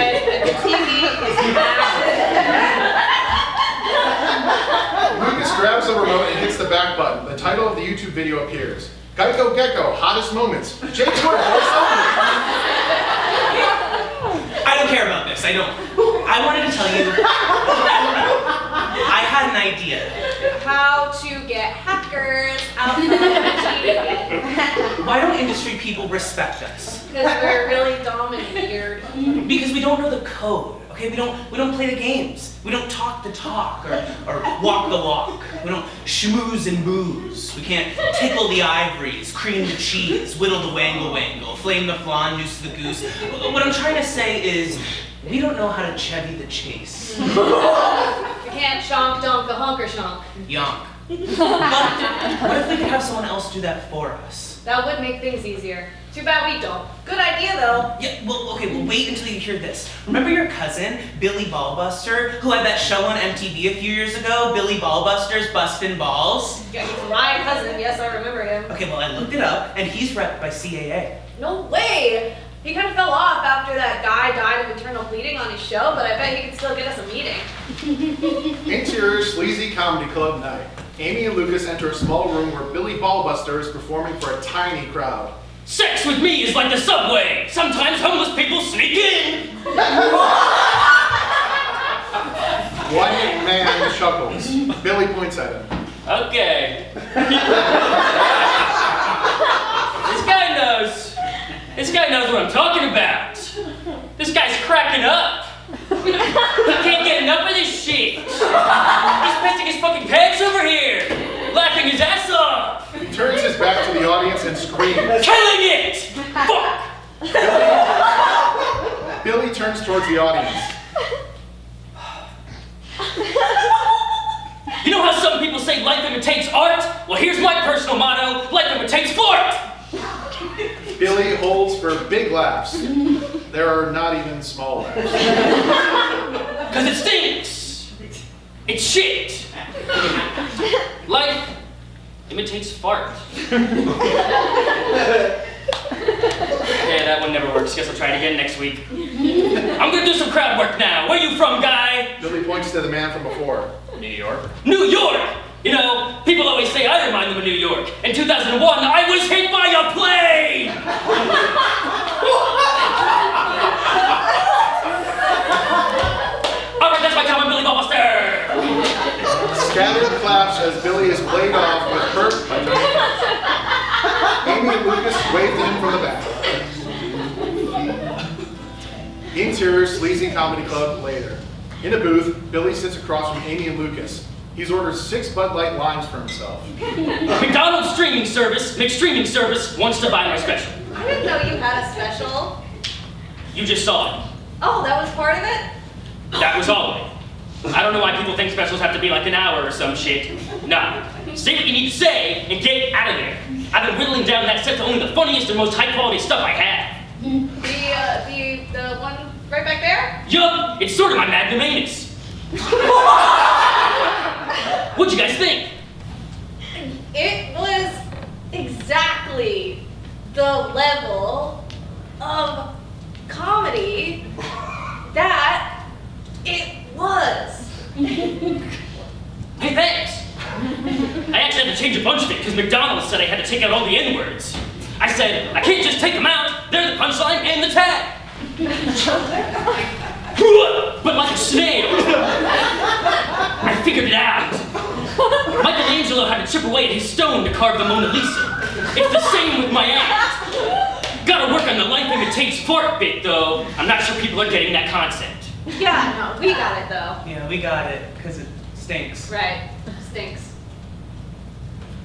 hacked. Lucas grabs the remote and hits the back button. The title of the YouTube video appears. Geico Gecko, hottest moments. James Wood, voice only. I don't care about this, I don't. I wanted to tell you, I had an idea. How to get hackers out from the TV. Why don't industry people respect us? Because we're really dumb and weird. Because we don't know the code, okay? We don't play the games. We don't talk the talk or walk the walk. We don't schmooze and booze. We can't tickle the ivories, cream the cheese, whittle the wangle, flame the flan, noose the goose. What I'm trying to say is, we don't know how to Chevy the Chase. We can't shonk donk the honker shonk. Yonk. But what if we could have someone else do that for us? That would make things easier. Too bad we don't. Good idea though. Yeah, well, wait until you hear this. Remember your cousin, Billy Ballbuster, who had that show on MTV a few years ago, Billy Ballbuster's Bustin' Balls? Yeah, he's my cousin. Yes, I remember him. Okay, well, I looked it up, and he's repped by CAA. No way! He kind of fell off after that guy died of internal bleeding on his show, but I bet he could still get us a meeting. Interior sleazy comedy club night. Amy and Lucas enter a small room where Billy Ballbuster is performing for a tiny crowd. Sex with me is like the subway. Sometimes homeless people sneak in. One man chuckles. Billy points at him. Okay. This guy knows what I'm talking about. This guy's cracking up. He can't get enough of this shit. He's pissing his fucking pants over here, laughing his ass off. He turns his back to the audience and screams. Killing it! Fuck! Billy turns towards the audience. You know how some people say life imitates art? Well, here's my personal motto: life imitates fart! Billy holds for big laughs. There are not even small laughs. Cause it stinks! It's shit! Life imitates fart. Okay, that one never works. Guess I'll try it again next week. I'm gonna do some crowd work now. Where you from, guy? Billy points to the man from before. New York? New York! You know, people always say I remind them of New York. In 2001, I was hit by a plane! Alright, that's my time. I'm Billy Ballbuster! Scattered claps as Billy is played off with hurt by Tony. Amy and Lucas wave to him from the back. Interior sleazy comedy club later. In a booth, Billy sits across from Amy and Lucas. He's ordered 6 Bud Light limes for himself. McDonald's streaming service, McStreaming service, wants to buy my special. I didn't know you had a special. You just saw it. Oh, that was part of it? That was all of it. I don't know why people think specials have to be like an hour or some shit. Nah. Say what you need to say and get out of there. I've been whittling down that set to only the funniest and most high-quality stuff I have. The one right back there? Yup, it's sort of my magnum anus. What'd you guys think? It was exactly the level of comedy that it was. Hey, thanks. I actually had to change a bunch of it because McDonald's said I had to take out all the N-words. I said, I can't just take them out. They're the punchline and the tag. But like a snail. I figured it out. Michelangelo had to chip away at his stone to carve the Mona Lisa. It's the same with my act. Gotta work on the life imitates fart bit, though. I'm not sure people are getting that concept. Yeah, no, we got it though. Yeah, we got it, because it stinks. Right, stinks.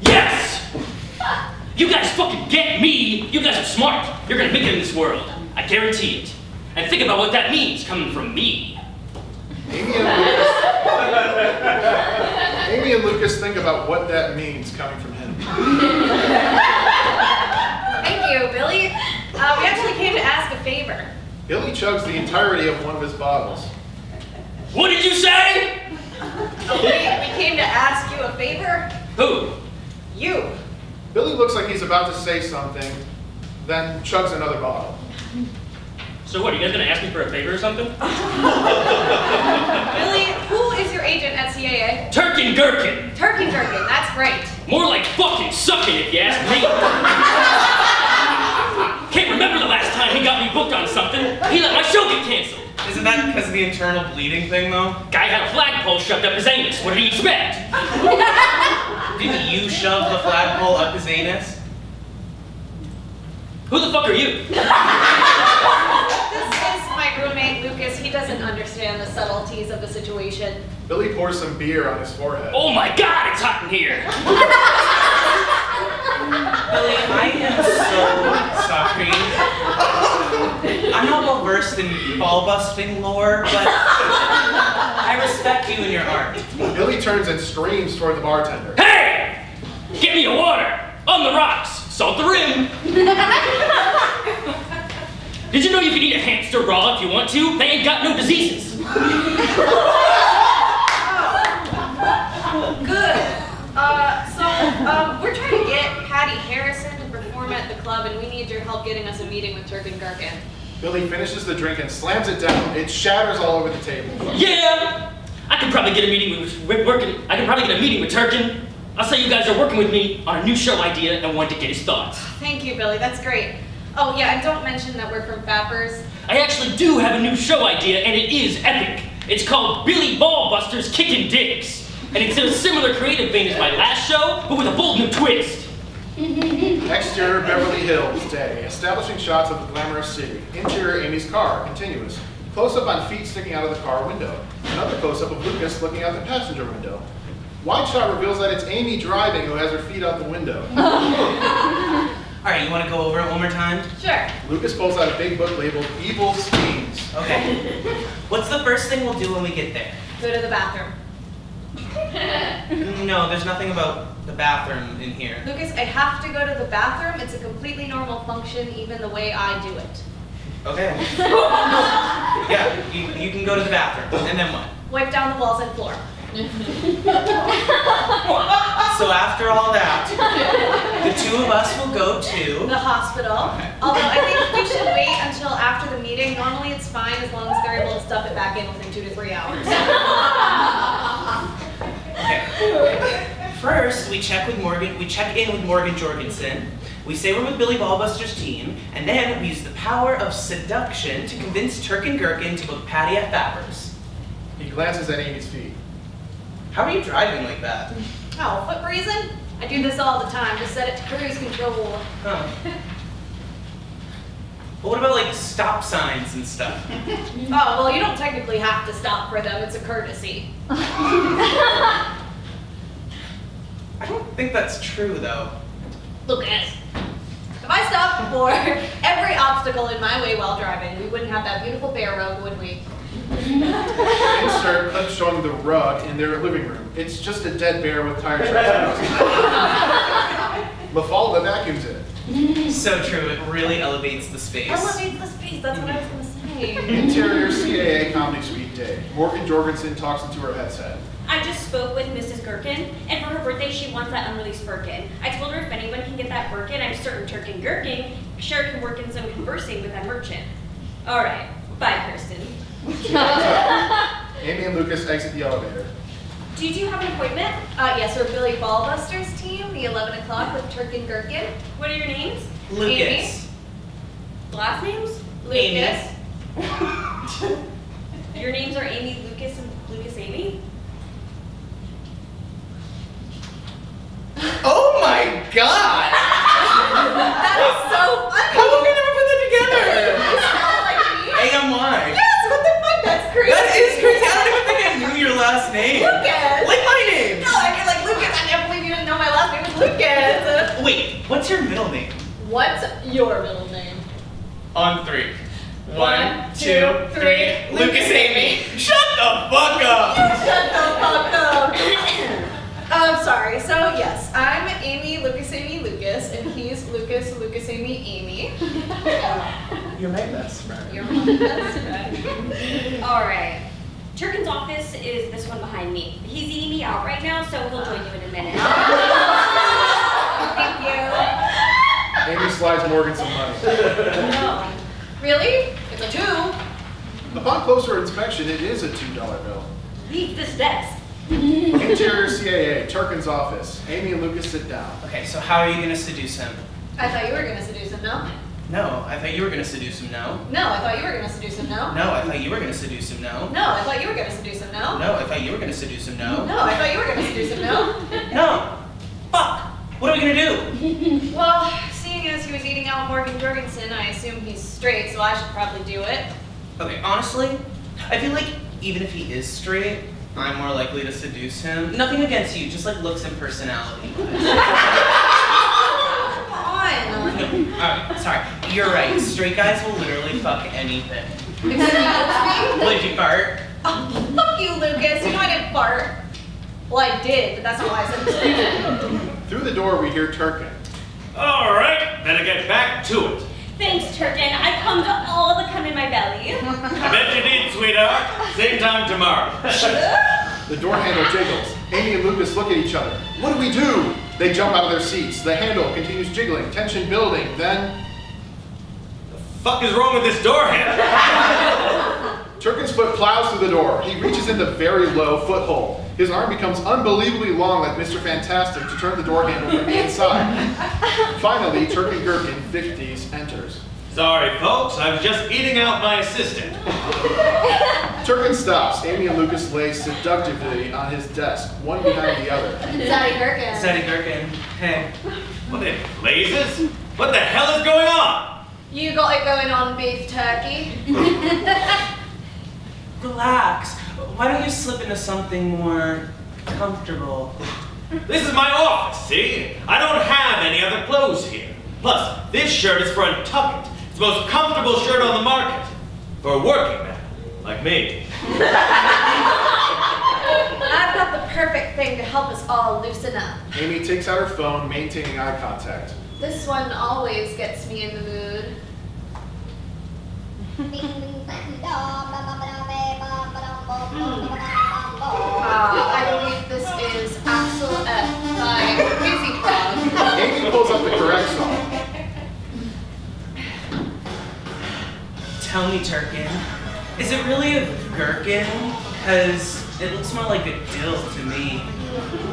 Yes! You guys fucking get me! You guys are smart. You're gonna make it in this world. I guarantee it. And think about what that means coming from me. Amy and Lucas think about what that means coming from him. Thank you, Billy. We actually came to ask a favor. Billy chugs the entirety of one of his bottles. What did you say? We came to ask you a favor. Who? You. Billy looks like he's about to say something, then chugs another bottle. So what, are you guys gonna ask me for a favor or something? Billy, who is your agent at CAA? Turkin Gherkin. Turkin Gherkin, that's great. More like fucking sucking if you ask me. Can't remember the last time he got me booked on something. He let my show get canceled. Isn't that because of the internal bleeding thing, though? Guy had a flagpole shoved up his anus. What did he expect? Did you shove the flagpole up his anus? Who the fuck are you? This is my roommate, Lucas. He doesn't understand the subtleties of the situation. Billy pours some beer on his forehead. Oh my god, it's hot in here. Billy, I am so sorry. I'm not well versed in ball busting lore, but I respect you and your art. Billy turns and screams toward the bartender. Hey! Get me a water! On the rocks! Salt the rim! Did you know you can eat a hamster raw if you want to? They ain't got no diseases. Good. We're trying to get Patti Harrison to perform at the club, and we need your help getting us a meeting with Turkin Gherkin. Billy finishes the drink and slams it down. It shatters all over the table. Yeah! I could probably get a meeting with Turkin. I'll say you guys are working with me on a new show idea and want to get his thoughts. Thank you, Billy. That's great. Oh, yeah, and don't mention that we're from Fappers. I actually do have a new show idea, and it is epic. It's called Billy Ballbusters Kickin' Dicks. And it's in a similar creative vein as my last show, but with a bold new twist. Exterior Beverly Hills day, establishing shots of the glamorous city. Interior Amy's car, continuous. Close-up on feet sticking out of the car window. Another close-up of Lucas looking out the passenger window. Wide shot reveals that it's Amy driving who has her feet out the window. All right, you want to go over it one more time? Sure. Lucas pulls out a big book labeled Evil Schemes. Okay. What's the first thing we'll do when we get there? Go to the bathroom. No, there's nothing about the bathroom in here. Lucas, I have to go to the bathroom. It's a completely normal function, even the way I do it. Okay. Yeah, you can go to the bathroom. And then what? Wipe down the walls and floor. So after all that, the two of us will go to the hospital. Although I think we should wait until after the meeting. Normally it's fine as long as they're able to stuff it back in within 2 to 3 hours. Okay. First, we check in with Morgan Jorgensen. We say we're with Billy Ballbuster's team, and then we use the power of seduction to convince Turkin Gherkin to book Patti at Fappers. He glances at Amy's feet. How are you driving like that? Oh, foot breezing? I do this all the time. Just set it to cruise control. Huh. But what about like stop signs and stuff? Oh, well, you don't technically have to stop for them. It's a courtesy. I don't think that's true, though. Lucas, If I stopped before every obstacle in my way while driving, we wouldn't have that beautiful bear rug, would we? Insert clip showing the rug in their living room. It's just a dead bear with tire tracks. Mafalda vacuums it. So true, it really elevates the space. Elevates the space, that's what I was gonna say. Interior CAA Comedy Suite day. Morgan Jorgensen talks into her headset. I just spoke with Mrs. Gherkin, and for her birthday, she wants that unreleased Birkin. I told her if anyone can get that Birkin, I'm certain Turkin Gherkin sure can work in some conversing with that merchant. All right, bye, Kirsten. Amy and Lucas exit the elevator. Did you have an appointment? Yes, we're Billy Ballbusters team, the 11 o'clock with Turkin Gherkin. What are your names? Lucas. Last names? Lucas. Your names are Amy, Lucas, and Lucas Amy? Oh my god! That is so funny! How have we never put that together? You sound like me? AMY. Yes, what the fuck? That's crazy. That is crazy. I don't even think I knew your last name. Lucas. Like my name. No, I mean like Lucas. I can't believe you didn't know my last name was Lucas. Wait, what's your middle name? What's your middle name? On 3. 1, 2, 3. Lucas Amy. Shut the fuck up! Shut the fuck up. I'm sorry. So yes, I'm Amy, Lucas Amy Lucas, and he's Lucas Amy Amy. You're my best friend. You're my best friend. All right. Turkin's office is this one behind me. He's eating me out right now, so he'll join you in a minute. Thank you. Amy slides Morgan some money. No. Really? It's a 2. Upon closer inspection, it is a $2 bill. Leave this desk. Interior CAA, Turkin's office. Amy and Lucas sit down. Okay, so how are you gonna seduce him? I thought you were gonna seduce him, no? No, I thought you were gonna seduce him, no? No, I thought you were gonna seduce him, no? No, I thought you were gonna seduce him, no? No, I thought you were gonna seduce him, no? No, I thought you were gonna seduce him, no? No, I thought you were gonna seduce him, no? No! Fuck! What are we gonna do? Well, seeing as he was eating out Morgan Jorgensen, I assume he's straight, so I should probably do it. Okay, honestly, I feel like even if he is straight, I'm more likely to seduce him. Nothing against you, just like looks and personality. Come on. Alright, sorry. You're right. Straight guys will literally fuck anything. Excuse me? Did you fart? Oh, fuck you, Lucas. You know I didn't fart. Well, I did, but that's not why I said it. Through the door, we hear Turkin. All right, better get back to it. Thanks, Turkin. I come to all the cum in my belly. I bet you did, sweetheart. Same time tomorrow. The door handle jiggles. Amy and Lucas look at each other. What do we do? They jump out of their seats. The handle continues jiggling, tension building. Then, The fuck is wrong with this door handle? Turkin's foot plows through the door. He reaches in the very low foothold. His arm becomes unbelievably long like Mr. Fantastic to turn the door handle from the inside. Finally, Turkin Gherkin, 50s, enters. Sorry, folks. I was just eating out my assistant. Turkin stops. Amy and Lucas lay seductively on his desk, one behind the other. Zaddy Gherkin. Zaddy Gherkin. Hey. What in blazes? What the hell is going on? You got it going on, beef turkey. Relax. Why don't you slip into something more comfortable? This is my office, see? I don't have any other clothes here. Plus, this shirt is for Untucked. It's the most comfortable shirt on the market. For a working man, like me. I've got the perfect thing to help us all loosen up. Amy takes out her phone, maintaining eye contact. This one always gets me in the mood. I believe this is Axel F by Crazy Frog. Amy pulls up the correct song. Tell me, Turkin, is it really a gherkin? Because it looks more like a dill to me.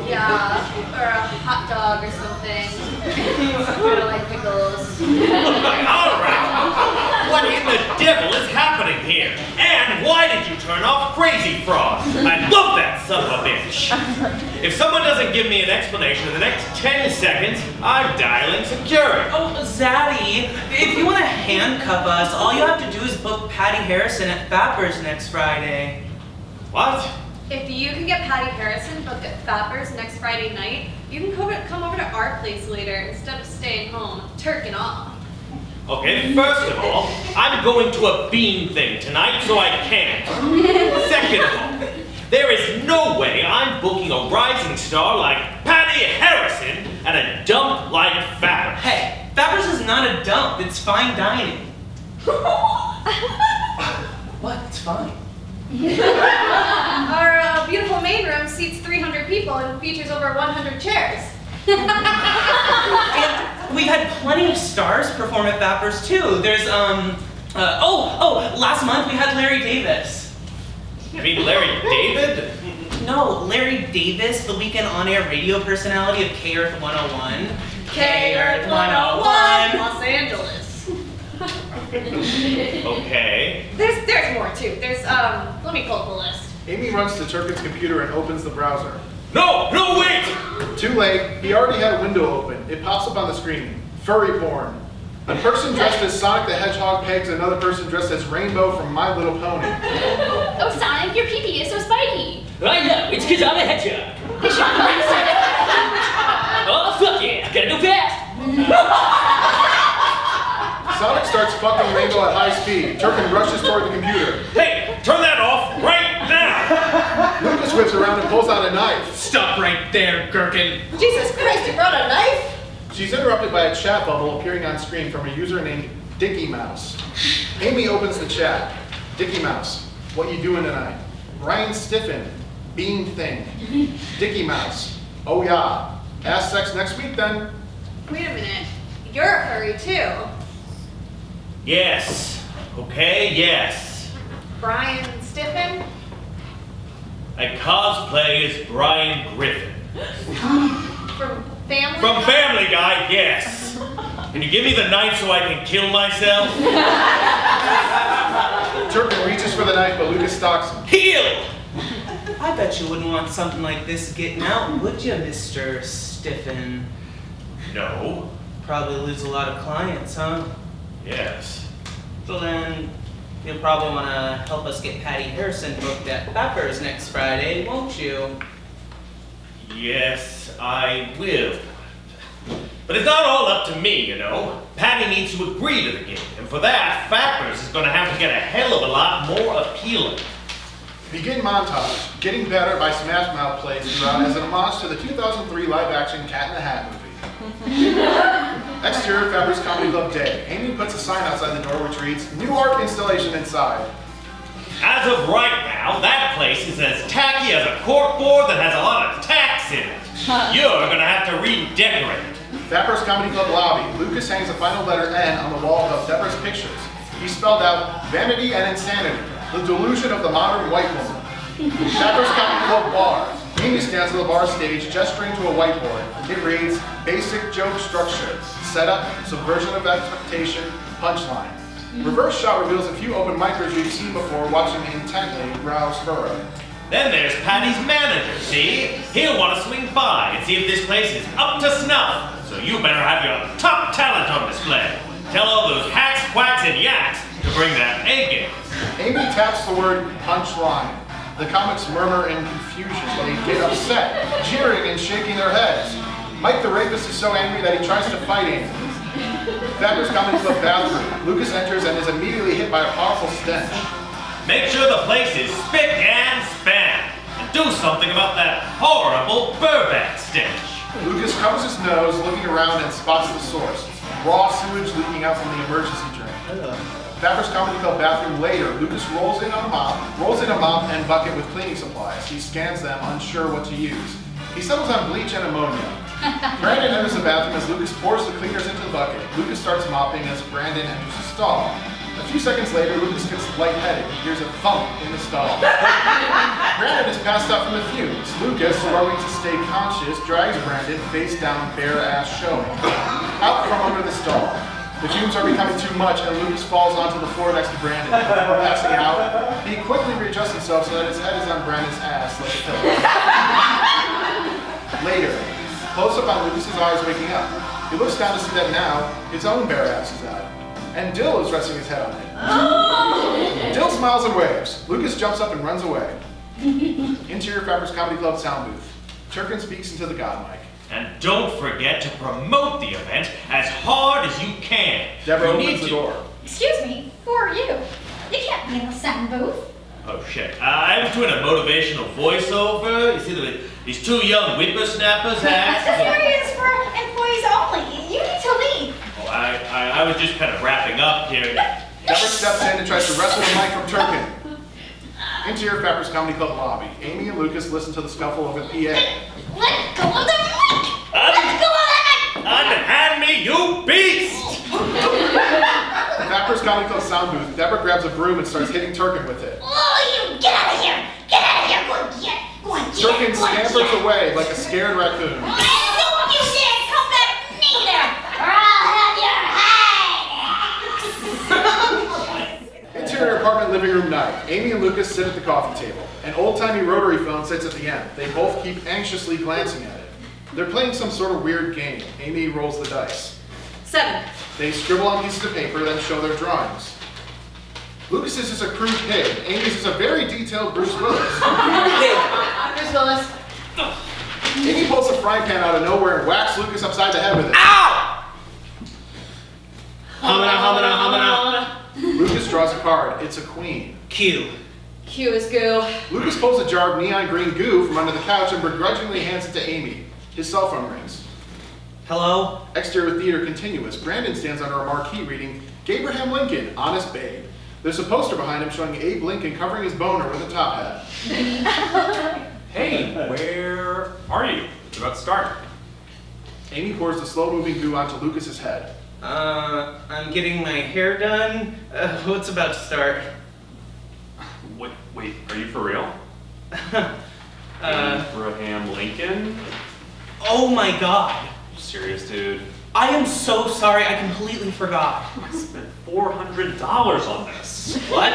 Yeah, or a hot dog or something. Kind of like pickles. All right. What in the devil is happening here? And why did you turn off Crazy Frog? I love that son of a bitch. If someone doesn't give me an explanation in the next 10 seconds, I'm dialing security. Oh, Zaddy, if you want to handcuff us, all you have to do is book Patti Harrison at Fapper's next Friday. What? If you can get Patti Harrison booked at Fapper's next Friday night, you can come over to our place later instead of staying staying home, Turk and all. Okay, first of all, I'm going to a bean thing tonight, so I can't. Second of all, there is no way I'm booking a rising star like Patti Harrison at a dump like Fappers. Hey, Fappers is not a dump, it's fine dining. What? It's fine. Our beautiful main room seats 300 people and features over 100 chairs. And we've had plenty of stars perform at Fappers too. There's, last month we had Larry Davis. You mean Larry David? No, Larry Davis, the weekend on-air radio personality of K-Earth 101. K-Earth 101, Los Angeles. Okay. There's more too. Let me pull up the list. Amy runs to Turkin's computer and opens the browser. No, wait! Too late. He already had a window open. It pops up on the screen. Furry porn. A person dressed as Sonic the Hedgehog pegs another person dressed as Rainbow from My Little Pony. Oh, Sonic, your pee-pee is so spiky. I know, it's because I'm a hedgehog. Oh, fuck yeah, I gotta go fast. Sonic starts fucking Rainbow at high speed. Turkin rushes toward the computer. Hey, turn that off right now! Lucas whips around and pulls out a knife. Stop right there, Gherkin. Jesus Christ, you brought a knife? She's interrupted by a chat bubble appearing on screen from a user named Dicky Mouse. Amy opens the chat. Dicky Mouse, what you doing tonight? Brian Stiffen, bean thing. Dicky Mouse, oh yeah. Ass sex next week then. Wait a minute. You're a furry too. Yes. Okay, yes. Brian Stiffen? I cosplay as Brian Griffin. From Family From Guy? Family Guy, yes. Can you give me the knife so I can kill myself? Turkin reaches for the knife, but Lucas stalks him. Heal! I bet you wouldn't want something like this getting out, would you, Mr. Stiffen? No. Probably lose a lot of clients, huh? Yes. So then, you'll probably want to help us get Patti Harrison booked at Fappers next Friday, won't you? Yes, I will. But it's not all up to me, you know. Patti needs to agree to the gig, and for that, Fappers is going to have to get a hell of a lot more appealing. Begin montage. Getting Better by Smash Mouth plays throughout as an homage to the 2003 live-action Cat in the Hat movie. Exterior Fappers Comedy Club Day. Amy puts a sign outside the door which reads, New art installation inside. As of right now, that place is as tacky as a corkboard that has a lot of tacks in it. You're gonna have to redecorate it. Fappers Comedy Club lobby. Lucas hangs a final letter N on the wall above Deborah's pictures. He spelled out vanity and insanity, the delusion of the modern white woman. Fappers Comedy Club bar. Amy stands on the bar stage, gesturing to a whiteboard. It reads, basic joke structure, setup, subversion of expectation, punchline. Reverse shot reveals a few open micros we've seen before, watching intently browse furrow. Then there's Patty's manager, see? He'll want to swing by and see if this place is up to snuff. So you better have your top talent on display. Tell all those hacks, quacks, and yaks to bring that A game. Amy taps the word punchline. The comics murmur in confusion. They get upset, jeering and shaking their heads. Mike the rapist is so angry that he tries to fight Amy. Fappers Comedy Club bathroom. Lucas enters and is immediately hit by a powerful stench. Make sure the place is spick and span. And do something about that horrible Burbank stench. Lucas covers his nose, looking around and spots the source. Raw sewage leaking out from the emergency drain. Fappers Comedy Club bathroom later. Lucas rolls in a mop and bucket with cleaning supplies. He scans them, unsure what to use. He settles on bleach and ammonia. Brandon enters the bathroom as Lucas pours the cleaners into the bucket. Lucas starts mopping as Brandon enters the stall. A few seconds later, Lucas gets lightheaded. He hears a thump in the stall. Brandon is passed out from the fumes. Lucas, struggling to stay conscious, drags Brandon face down, bare ass showing, out from under the stall. The fumes are becoming too much, and Lucas falls onto the floor next to Brandon. Before passing out, he quickly readjusts himself so that his head is on Brandon's ass like a pillow. Later, close up on Lucas's eyes waking up. He looks down to see that now his own bare ass is out. And Dill is resting his head on it. Dill smiles and waves. Lucas jumps up and runs away. Interior Fappers Comedy Club sound booth. Turkin speaks into the god mic. And don't forget to promote the event as Deborah You opens need the to- door. Excuse me, who are you? You can't be in the sound booth. Oh shit. I was doing a motivational voiceover. You see these two young whippersnappers This act. area is for employees only. You need to leave. Oh, I was just kind of wrapping up here. Deborah steps in and tries to wrestle the mic from Turkin. Interior Pepper's Comedy Club lobby. Amy and Lucas listen to the scuffle over the PA. Let go of the mic! Let go of the mic! Unhand me, you beast! The Pepper's Comedy Club sound booth, Deborah grabs a broom and starts hitting Turkin with it. Oh, you get out of here! Get out of here! Go and get! Go and get! Turkin Go and scampers get. away like a scared raccoon. Don't you dare come back neither, or I'll have your hide! Interior apartment living room night. Amy and Lucas sit at the coffee table. An old-timey rotary phone sits at the end. They both keep anxiously glancing at it. They're playing some sort of weird game. Amy rolls the dice. 7. They scribble on pieces of paper, then show their drawings. Lucas's is a crude pig. Amy's is a very detailed Bruce Willis. Bruce Willis. Amy pulls a frying pan out of nowhere and whacks Lucas upside the head with it. Ow! Humana. Lucas draws a card. It's a queen. Q. Q is goo. Lucas pulls a jar of neon green goo from under the couch and begrudgingly hands it to Amy. His cell phone rings. Hello? Exterior theater continuous. Brandon stands under a marquee reading, Gabraham Lincoln, Honest Babe. There's a poster behind him showing Abe Lincoln covering his boner with a top hat. Hey, where are you? It's about to start. Amy pours the slow-moving goo onto Lucas's head. I'm getting my hair done. What's about to start? Wait, are you for real? Abraham Lincoln? Oh my god. You serious, dude? I am so sorry, I completely forgot. I spent $400 on this. What?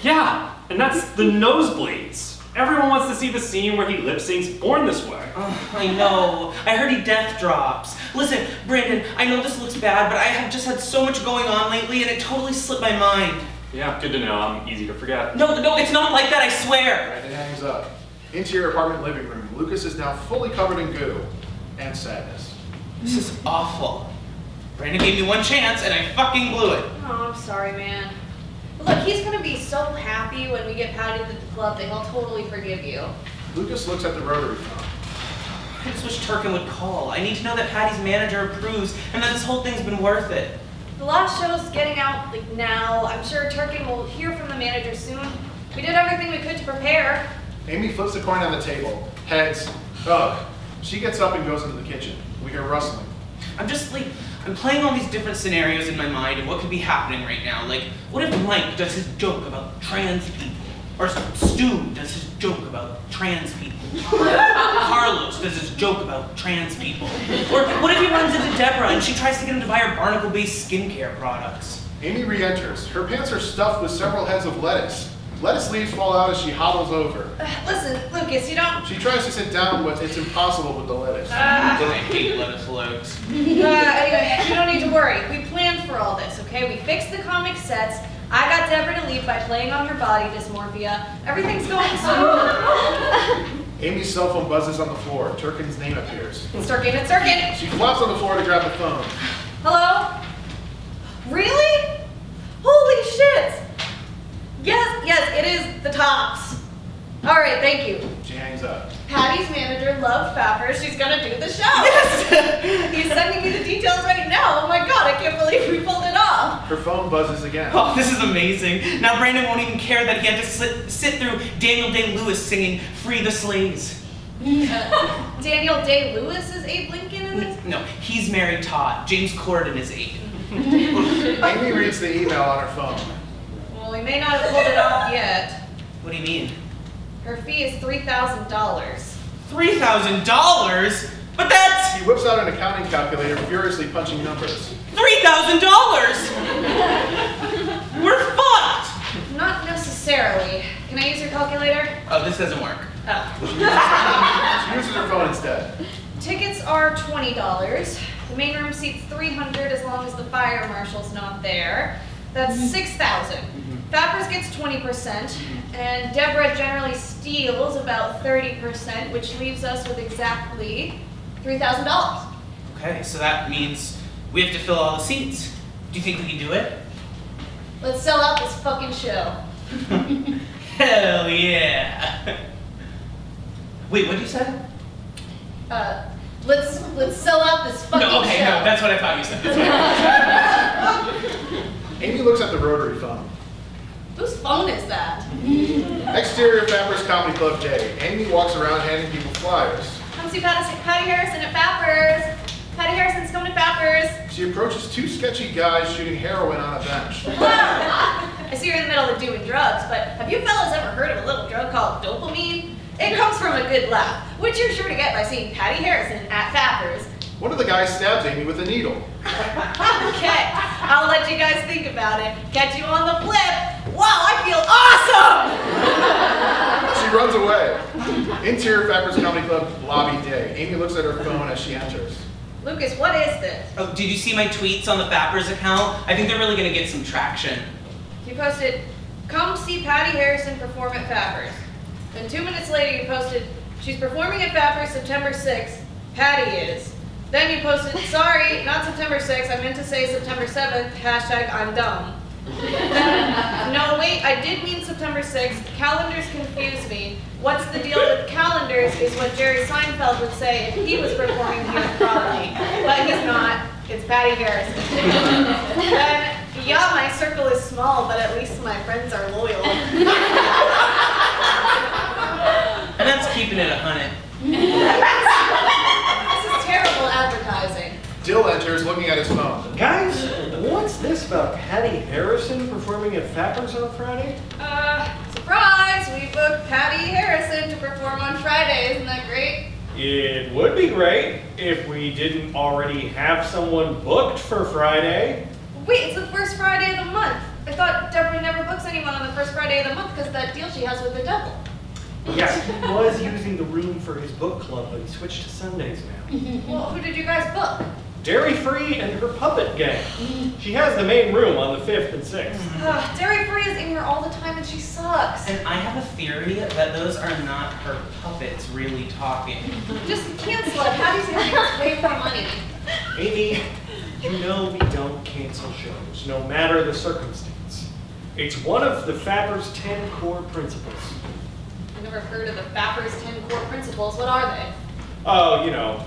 Yeah, and that's the nosebleeds. Everyone wants to see the scene where he lip syncs Born This Way. I know. I heard he death drops. Listen, Brandon, I know this looks bad, but I have just had so much going on lately and it totally slipped my mind. Yeah, good to know. I'm easy to forget. No, it's not like that, I swear. Brandon hangs up. Interior apartment living room. Lucas is now fully covered in goo and sadness. This is awful. Brandon gave me one chance and I fucking blew it. Oh, I'm sorry, man. But look, he's gonna be so happy when we get Patty at the club that he'll totally forgive you. Lucas looks at the rotary phone. I just wish Turkin would call. I need to know that Patty's manager approves and that this whole thing's been worth it. The last show's getting out like now. I'm sure Turkin will hear from the manager soon. We did everything we could to prepare. Amy flips the coin on the table. Heads. Ugh. She gets up and goes into the kitchen. We hear rustling. I'm playing all these different scenarios in my mind of what could be happening right now. Like, what if Mike does his joke about trans people? Or Stu does his joke about trans people? Or Carlos does his joke about trans people? Or what if he runs into Deborah and she tries to get him to buy her barnacle-based skincare products? Amy re-enters. Her pants are stuffed with several heads of lettuce. Lettuce leaves fall out as she hobbles over. Listen, Lucas, you don't... She tries to sit down, but it's impossible with the lettuce. I hate lettuce loads. Anyway, you don't need to worry. We planned for all this, okay? We fixed the comic sets. I got Deborah to leave by playing on her body dysmorphia. Everything's going smooth. Amy's cell phone buzzes on the floor. Turkin's name appears. It's Turkin. She flops on the floor to grab the phone. Hello? Really? Holy shit! Yes, it is the tops. All right, thank you. She hangs up. Patty's manager loved Fapper. She's gonna do the show. Yes! He's sending me the details right now. Oh my god, I can't believe we pulled it off. Her phone buzzes again. Oh, this is amazing. Now Brandon won't even care that he had to sit through Daniel Day-Lewis singing Free the Slaves. Daniel Day-Lewis is Abe Lincoln in this? No, he's married Todd. James Corden is Abe. Amy reads the email on her phone. Well, we may not have pulled it off yet. What do you mean? Her fee is $3,000. $3,000? But that's... He whips out an accounting calculator, furiously punching numbers. $3,000! We're fucked! Not necessarily. Can I use your calculator? Oh, this doesn't work. Oh. She uses her phone instead. Tickets are $20. The main room seats 300 as long as the fire marshal's not there. That's $6,000. Fappers gets 20%, and Deborah generally steals about 30%, which leaves us with exactly $3,000. Okay, so that means we have to fill all the seats. Do you think we can do it? Let's sell out this fucking show. Hell yeah. Wait, what'd you say? Let's sell out this fucking show. No, okay, no, that's what I thought you said. Amy looks at the rotary phone. Whose phone is that? Exterior Fappers Comedy Club Day. Amy walks around handing people flyers. Come see Patti Harrison at Fappers. Patti Harrison's coming to Fappers. She approaches two sketchy guys shooting heroin on a bench. I see you're in the middle of doing drugs, but have you fellas ever heard of a little drug called dopamine? It comes from a good laugh, which you're sure to get by seeing Patti Harrison at Fappers. One of the guys stabs Amy with a needle. Okay, I'll let you guys think about it. Catch you on the flip. Wow, I feel awesome! She runs away. Interior Fappers Comedy Club lobby day. Amy looks at her phone as she enters. Lucas, what is this? Oh, did you see my tweets on the Fappers account? I think they're really gonna get some traction. You posted, come see Patti Harrison perform at Fappers. Then 2 minutes later you posted, she's performing at Fappers September 6th. Patti is. Then you posted, sorry, not September 6th, I meant to say September 7th, hashtag I'm dumb. No, wait, I did mean September 6th. Calendars confuse me. What's the deal with calendars is what Jerry Seinfeld would say if he was performing here probably. But he's not. It's Patti Harrison. Then, yeah, my circle is small, but at least my friends are loyal. And that's keeping it 100. This is terrible advertising. Dill enters looking at his phone. Guys, what's this about Patti Harrison performing at Fappers on Friday? Surprise! We booked Patti Harrison to perform on Friday. Isn't that great? It would be great if we didn't already have someone booked for Friday. Wait, it's the first Friday of the month. I thought Deborah never books anyone on the first Friday of the month because of that deal she has with the devil. Yes, he was using the room for his book club, but he switched to Sundays now. Well, who did you guys book? Dairy Free and her puppet gang. She has the main room on the 5th and 6th. Dairy Free is in here all the time and she sucks. And I have a theory that those are not her puppets really talking. Just cancel it. How do you think it's way more money? Amy, you know we don't cancel shows, no matter the circumstance. It's one of the Fappers 10 core principles. I've never heard of the Fappers 10 core principles. What are they? Oh, you know,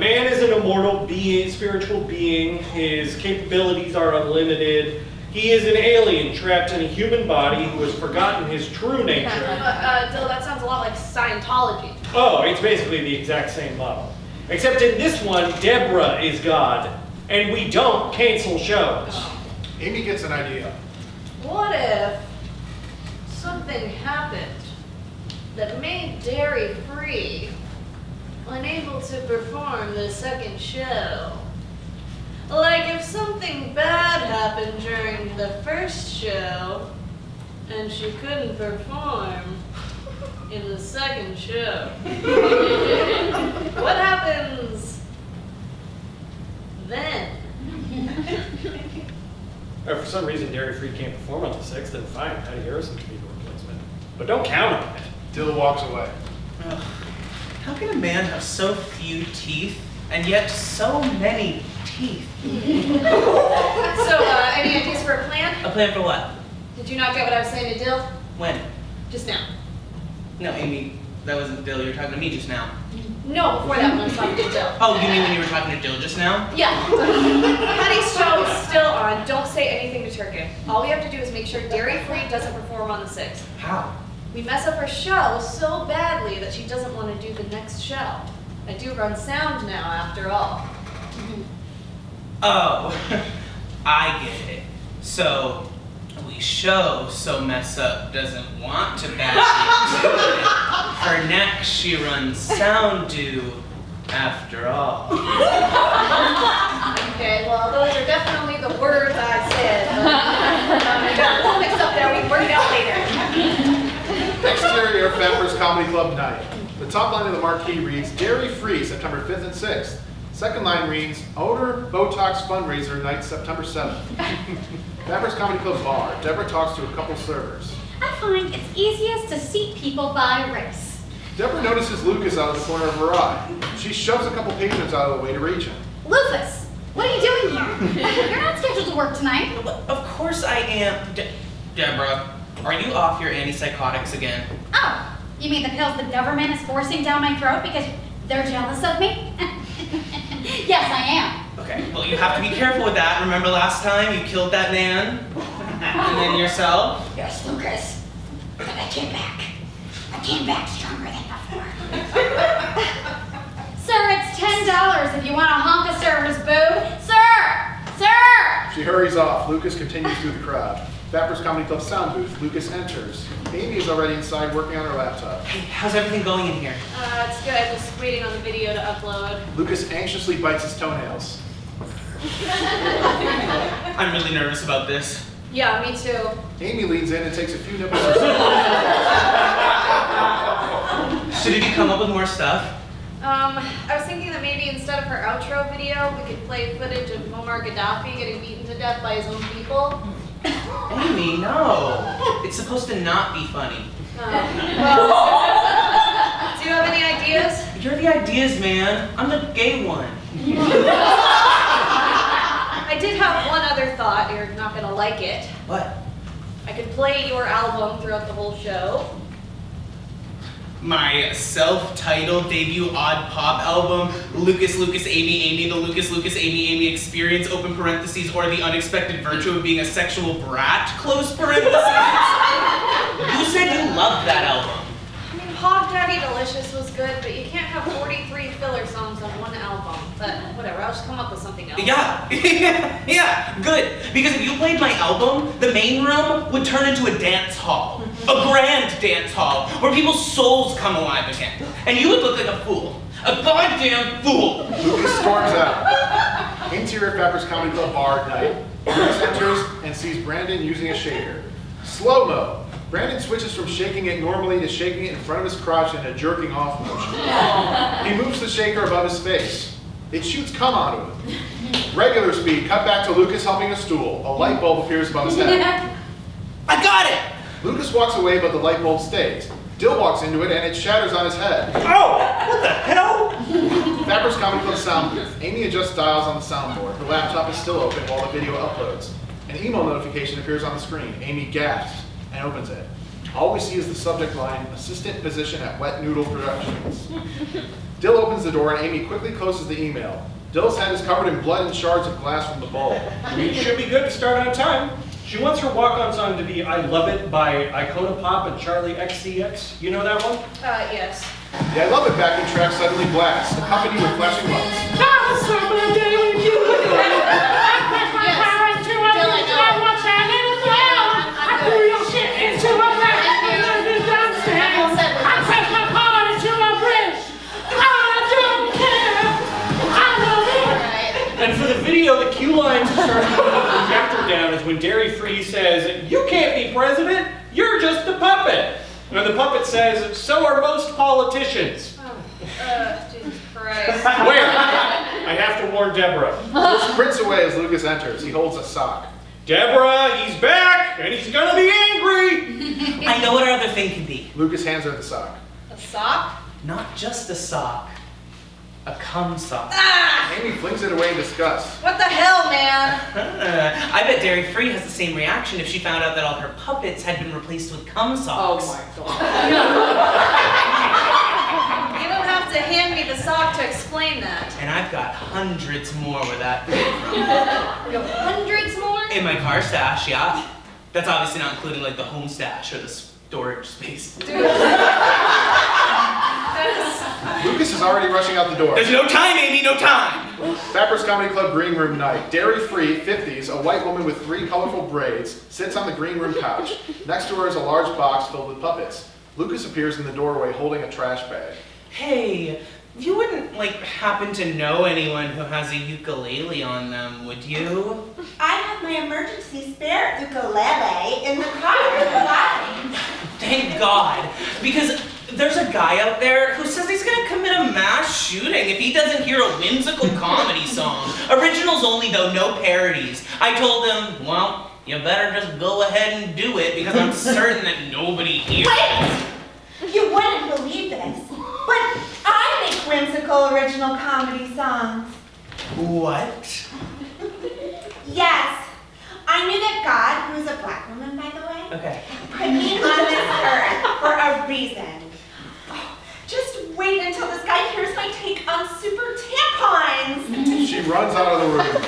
man is an immortal being, spiritual being. His capabilities are unlimited. He is an alien trapped in a human body who has forgotten his true nature. Dill, that sounds a lot like Scientology. Oh, it's basically the exact same model. Except in this one, Deborah is God, and we don't cancel shows. Amy gets an idea. What if something happened that made Dairy Free unable to perform the second show? Like if something bad happened during the first show and she couldn't perform in the second show. What happens then? If for some reason Dairy Free can't perform on the 6th, then fine, Patti Harrison can be the replacement. But don't count on it. Dill walks away. How can a man have so few teeth and yet so many teeth? So, any ideas for a plan? A plan for what? Did you not get what I was saying to Dill? When? Just now. No, Amy, that wasn't Dill. You were talking to me just now. No, before that when I was talking to Dill. Oh, you mean when you were talking to Dill just now? Yeah. Patty's show is still on. Don't say anything to Turkey. All we have to do is make sure Dairy Free doesn't perform on the 6th. How? We mess up her show so badly that she doesn't want to do the next show. I do run sound now, after all. Oh, I get it. So, we show so mess up doesn't want to bash you. For next, she runs sound due, after all. Okay, well, those are definitely the words I said. I got a little mixed up there. We can work it out later. Exterior Fappers Comedy Club night. The top line of the marquee reads, Dairy Free, September 5th and 6th. Second line reads, Owner Botox Fundraiser Night, September 7th. Fappers Comedy Club bar. Deborah talks to a couple servers. I find it's easiest to seat people by race. Deborah notices Lucas out of the corner of her eye. She shoves a couple patrons out of the way to reach him. Rufus, what are you doing here? You're not scheduled to work tonight. Of course I am. Deborah, are you off your antipsychotics again? Oh, you mean the pills the government is forcing down my throat because they're jealous of me? Yes, I am. Okay, well, you have to be careful with that. Remember last time you killed that man? And then yourself? Yes, Lucas. But I came back. I came back stronger than before. Sir, it's $10 if you want a honk of service, boo. Sir! Sir! She hurries off. Lucas continues through the crowd. Vapper's Comedy Club sound booth. Lucas enters. Amy is already inside working on her laptop. Hey, how's everything going in here? It's good. Just waiting on the video to upload. Lucas anxiously bites his toenails. I'm really nervous about this. Yeah, me too. Amy leans in and takes a few nipples herself. So did you come up with more stuff? I was thinking that maybe instead of her outro video, we could play footage of Muammar Gaddafi getting beaten to death by his own people. Amy, no. It's supposed to not be funny. Well, do you have any ideas? You're the ideas, man. I'm the gay one. I did have one other thought. You're not gonna like it. What? I could play your album throughout the whole show. My self-titled debut odd pop album, Lucas, Amy, the Lucas, Amy experience, open parentheses, or the unexpected virtue of being a sexual brat, close parentheses. You said you loved that album. I mean, Hog Daddy Delicious was good, but you can't have 43 filler songs on one album. But whatever, I'll just come up with something else. Yeah, yeah, good. Because if you played my album, the main room would turn into a dance hall. A grand dance hall, where people's souls come alive again. And you would look like a fool. A goddamn fool. Lucas storms out. Interior Vapper's Comedy Club bar at night. Lucas enters and sees Brandon using a shaker. Slow-mo. Brandon switches from shaking it normally to shaking it in front of his crotch in a jerking off motion. He moves the shaker above his face. It shoots cum out of him. Regular speed, cut back to Lucas humping a stool. A light bulb appears above his head. I got it! Lucas walks away, but the light bulb stays. Dill walks into it, and it shatters on his head. Oh, what the hell? Vapper's Comedy Club sound booth. Amy adjusts dials on the soundboard. Her laptop is still open while the video uploads. An email notification appears on the screen. Amy gasps and opens it. All we see is the subject line, assistant position at Wet Noodle Productions. Dill opens the door, and Amy quickly closes the email. Dill's head is covered in blood and shards of glass from the bulb. We should be good to start on time. She wants her walk-on song to be I Love It by Icona Pop and Charlie XCX. You know that one? Yes. The I Love It backing track suddenly blasts, accompanied with flashing lights. And for the video, the cue line to start putting the projector down is when Dairy Free says, "You can't be president, you're just a puppet." And the puppet says, "So are most politicians." Jesus Christ. Where? I have to warn Deborah. Luke sprints away as Lucas enters. He holds a sock. Deborah, he's back, and he's gonna be angry! I know what our other thing can be. Lucas hands her the sock. A sock? Not just a sock. A cum sock. Ah! Amy flings it away in disgust. What the hell, man? I bet Dairy Free has the same reaction if she found out that all her puppets had been replaced with cum socks. Oh my god. You don't have to hand me the sock to explain that. And I've got hundreds more where that came from. You have hundreds more? In my car stash, yeah. That's obviously not including like the home stash or the storage space. Lucas is already rushing out the door. There's no time, Amy, no time! Vapper's Comedy Club green room night. Dairy free, 50s, a white woman with 3 colorful braids sits on the green room couch. Next to her is a large box filled with puppets. Lucas appears in the doorway holding a trash bag. Hey, you wouldn't, like, happen to know anyone who has a ukulele on them, would you? I have my emergency spare ukulele in the car. Why? Thank God, because there's a guy out there who says he's gonna commit a mass shooting if he doesn't hear a whimsical comedy song. Originals only though, no parodies. I told him, well, you better just go ahead and do it because I'm certain that nobody hears. Wait! You wouldn't believe this, but I make whimsical original comedy songs. What? Yes, reason. Just wait until this guy hears my take on super tampons. She runs out of the room.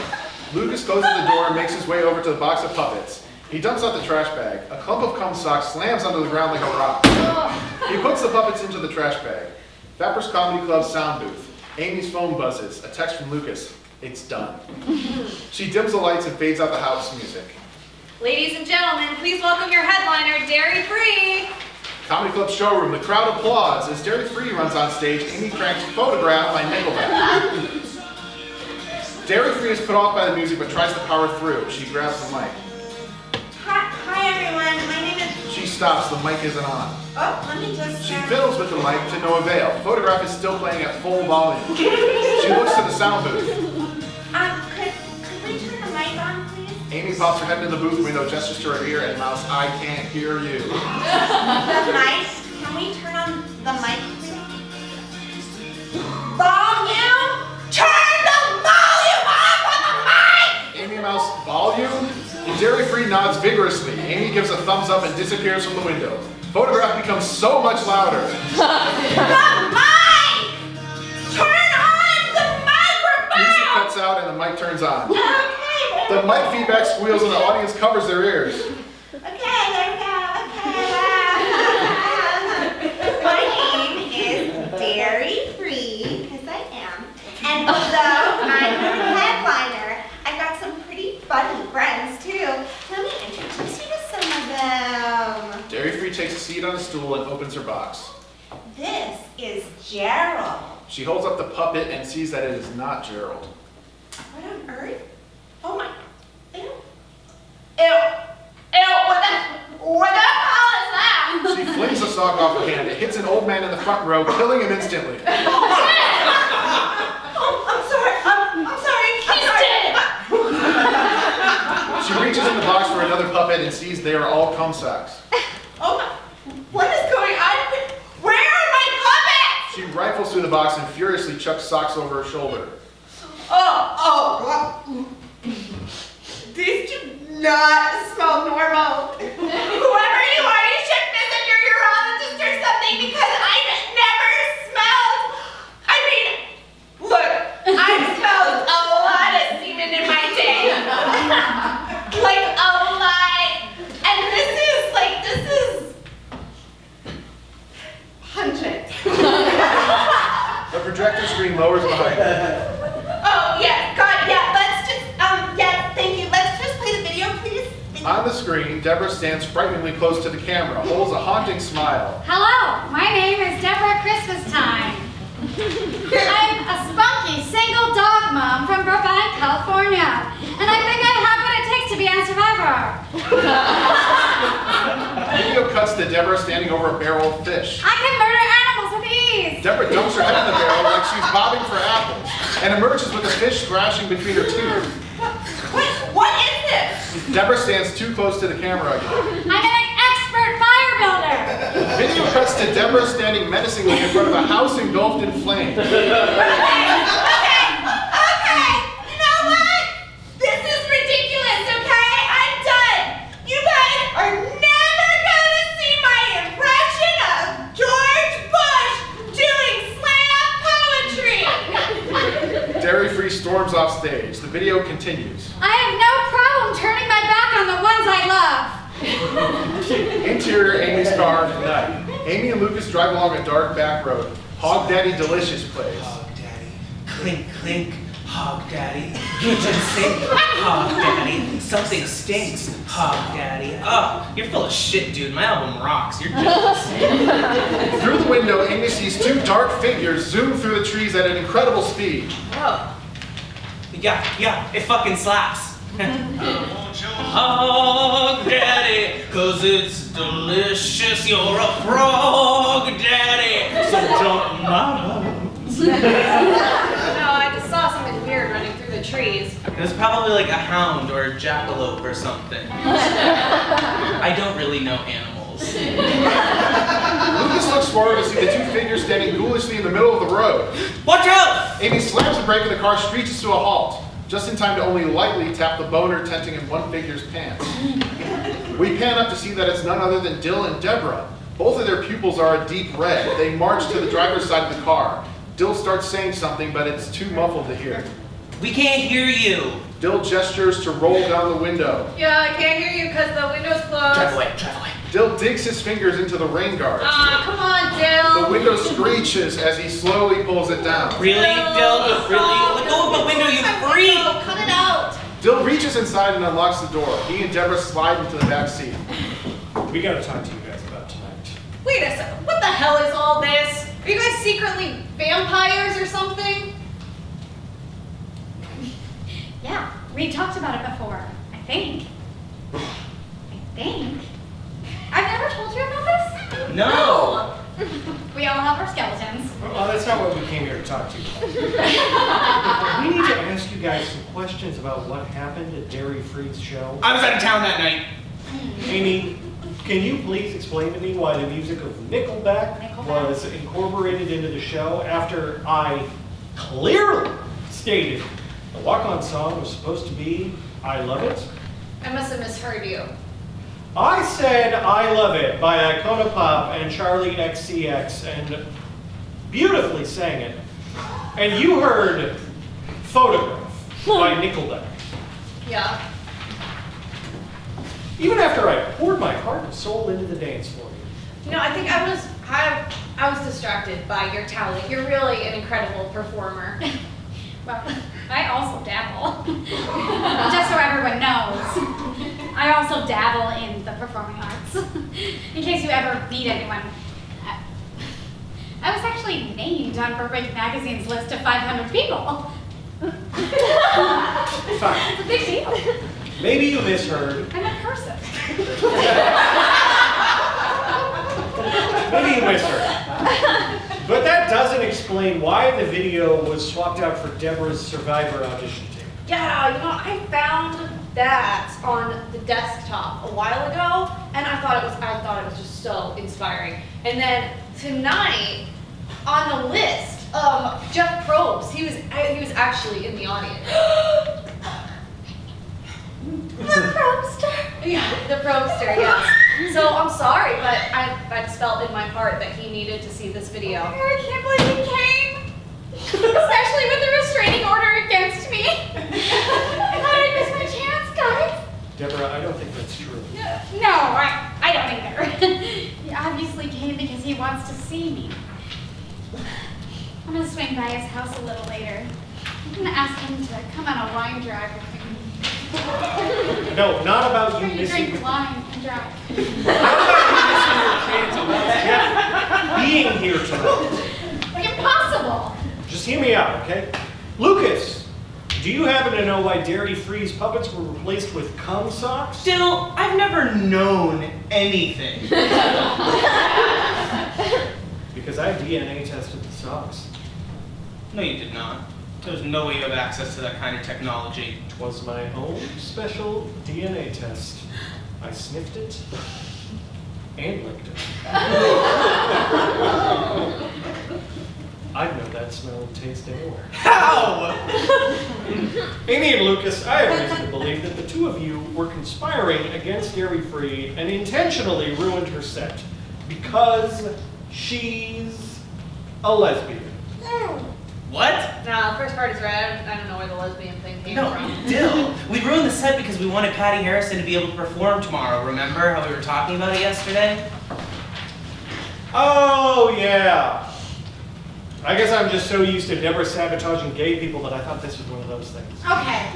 Lucas closes the door and makes his way over to the box of puppets. He dumps out the trash bag. A clump of cum socks slams onto the ground like a rock. He puts the puppets into the trash bag. Vapper's Comedy Club sound booth. Amy's phone buzzes. A text from Lucas. It's done. She dims the lights and fades out the house music. Ladies and gentlemen, please welcome your headliner, Dairy Free. Comedy Club showroom. The crowd applauds as Dairy Free runs on stage. Amy cranks Photograph by Nickelback. Dairy Free is put off by the music but tries to power through. She grabs the mic. Hi everyone, my name is... She stops. The mic isn't on. Oh, let me just... She fiddles with the mic to no avail. Photograph is still playing at full volume. She looks to the sound booth. Could we turn the mic on, please? Amy pops her head into the booth window, gestures to her ear, and mouths, I can't hear you. The mic? Can we turn on the mic, please? Volume? Turn the volume up on the mic! Amy mouths, volume? Dairy Free nods vigorously. Amy gives a thumbs up and disappears from the window. Photograph becomes so much louder. The mic! Turn on the microphone! Music cuts out and the mic turns on. Okay, The mic feedback squeals and the audience covers their ears. Okay, there we go. Okay. My name is Dairy Free, because I am. And although I'm the headliner, I've got some pretty funny friends too. Let me introduce you to some of them. Dairy Free takes a seat on a stool and opens her box. This is Gerald. She holds up the puppet and sees that it is not Gerald. What on earth? Oh my. Ew. Ew. Ew. What the hell is that? She flings the sock off her hand. It hits an old man in the front row, killing him instantly. She reaches in the box for another puppet and sees they are all cum socks. Oh my, what is going on? Where are my puppets? She rifles through the box and furiously chucks socks over her shoulder. These do not smell normal. Whoever you are, you should visit your urologist or something because I've never smelled. I mean, look, I've smelled a lot of semen in my day. Like a lot. And this is hundreds. The projector screen lowers behind her. Oh, yeah, God, yeah, let's just, yeah, thank you. Let's just play the video, please. On the screen, Deborah stands frighteningly close to the camera, holds a haunting smile. Hello, my name is Deborah Christmastime. I'm a spunky single dog mom from Burbank, California, and I think I have what it takes to be a survivor. Video cuts to Deborah standing over a barrel of fish. I can murder animals with ease. Deborah dumps her head in the barrel like she's bobbing for apples and emerges with a fish thrashing between her teeth. What is this? Deborah stands too close to the camera again. I'm an expert fire builder. Video cuts to Deborah standing menacingly in front of a house engulfed in flames. Okay. You know what? This is ridiculous, okay? I'm done. You guys are never gonna see my impression of George Bush doing slam poetry. Dairy Free storms off stage. The video continues. I have no problem turning my back on the ones I love. Interior Amy's car, night. Amy and Lucas drive along a dark back road. Hog Daddy Delicious plays. Hog Daddy, clink clink, Hog Daddy. Kitchen sink, Hog Daddy. Something stinks, Hog Daddy. Oh, you're full of shit, dude. My album rocks. You're jealous. Through the window, Amy sees two dark figures zoom through the trees at an incredible speed. Whoa. Yeah, it fucking slaps. Hog Daddy, 'cause it's delicious. You're a frog daddy, so jump my No, I just saw something weird running through the trees. It was probably like a hound or a jackalope or something. I don't really know animals. Lucas looks forward to see the two figures standing ghoulishly in the middle of the road. Watch out! Amy slams the brake and the car screeches to a halt, just in time to only lightly tap the boner tenting in one figure's pants. We pan up to see that it's none other than Dill and Deborah. Both of their pupils are a deep red. They march to the driver's side of the car. Dill starts saying something, but it's too muffled to hear. We can't hear you. Dill gestures to roll down the window. Yeah, I can't hear you because the window's closed. Drive away. Dill digs his fingers into the rain guards. Come on, Dill. The window screeches as he slowly pulls it down. Really, Dill? Really? Let go of the window, you freak! Cut it out. Dill reaches inside and unlocks the door. He and Deborah slide into the back seat. We gotta talk to you guys about tonight. Wait a second. What the hell is all this? Are you guys secretly vampires or something? Yeah, we talked about it before, I think. I've never told you about this? No! We all have our skeletons. Well, that's not what we came here to talk to you about. We need to ask you guys some questions about what happened at Dairy Free's show. I was out of town that night. Amy, can you please explain to me why the music of Nickelback was incorporated into the show after I clearly stated the walk-on song was supposed to be I Love It? I must have misheard you. I said I Love It by Icona Pop and Charlie XCX and beautifully sang it. And you heard Photograph by Nickelback. Yeah. Even after I poured my heart and soul into the dance for you. You know, I think I was distracted by your talent. You're really an incredible performer. Well, I also dabble. Just so everyone knows. I also dabble in the performing arts. In case you ever meet anyone. I was actually named on Burbank Magazine's list of 500 people. Fine. It's a big deal. Maybe you misheard. I'm a person. Maybe you misheard. But that doesn't explain why the video was swapped out for Deborah's Survivor audition tape. Yeah, you know, I found that on the desktop a while ago, and I thought it was just so inspiring. And then tonight, on the list, Jeff Probst, he was actually in the audience. The Probster? Yeah, the Probster, yes. So I'm sorry, but I just felt in my heart that he needed to see this video. I can't believe he came. Especially with the restraining order against me. I thought I'd miss my chance, guys. Deborah, I don't think that's true. No, I don't either. He obviously came because he wants to see me. I'm gonna swing by his house a little later. I'm gonna ask him to come on a wine drive with me. No, not about you Where you missing. drink wine and drive. Jeff being here tonight. Impossible. Just hear me out, okay? Lucas, do you happen to know why Dairy Free's puppets were replaced with cum socks? Still, I've never known anything. Because I DNA tested the socks. No, you did not. There's no way you have access to that kind of technology. It was my own special DNA test. I sniffed it and licked it. I'd know that smell and taste anywhere. How? Amy and Lucas, I have reason to believe that the two of you were conspiring against Dairy Free and intentionally ruined her set because she's a lesbian. What? Nah, the first part is right. I don't know where the lesbian thing came No, from. Dill. We ruined the set because we wanted Patti Harrison to be able to perform tomorrow. Remember how we were talking about it yesterday? Oh, yeah. I guess I'm just so used to never sabotaging gay people that I thought this was one of those things. Okay,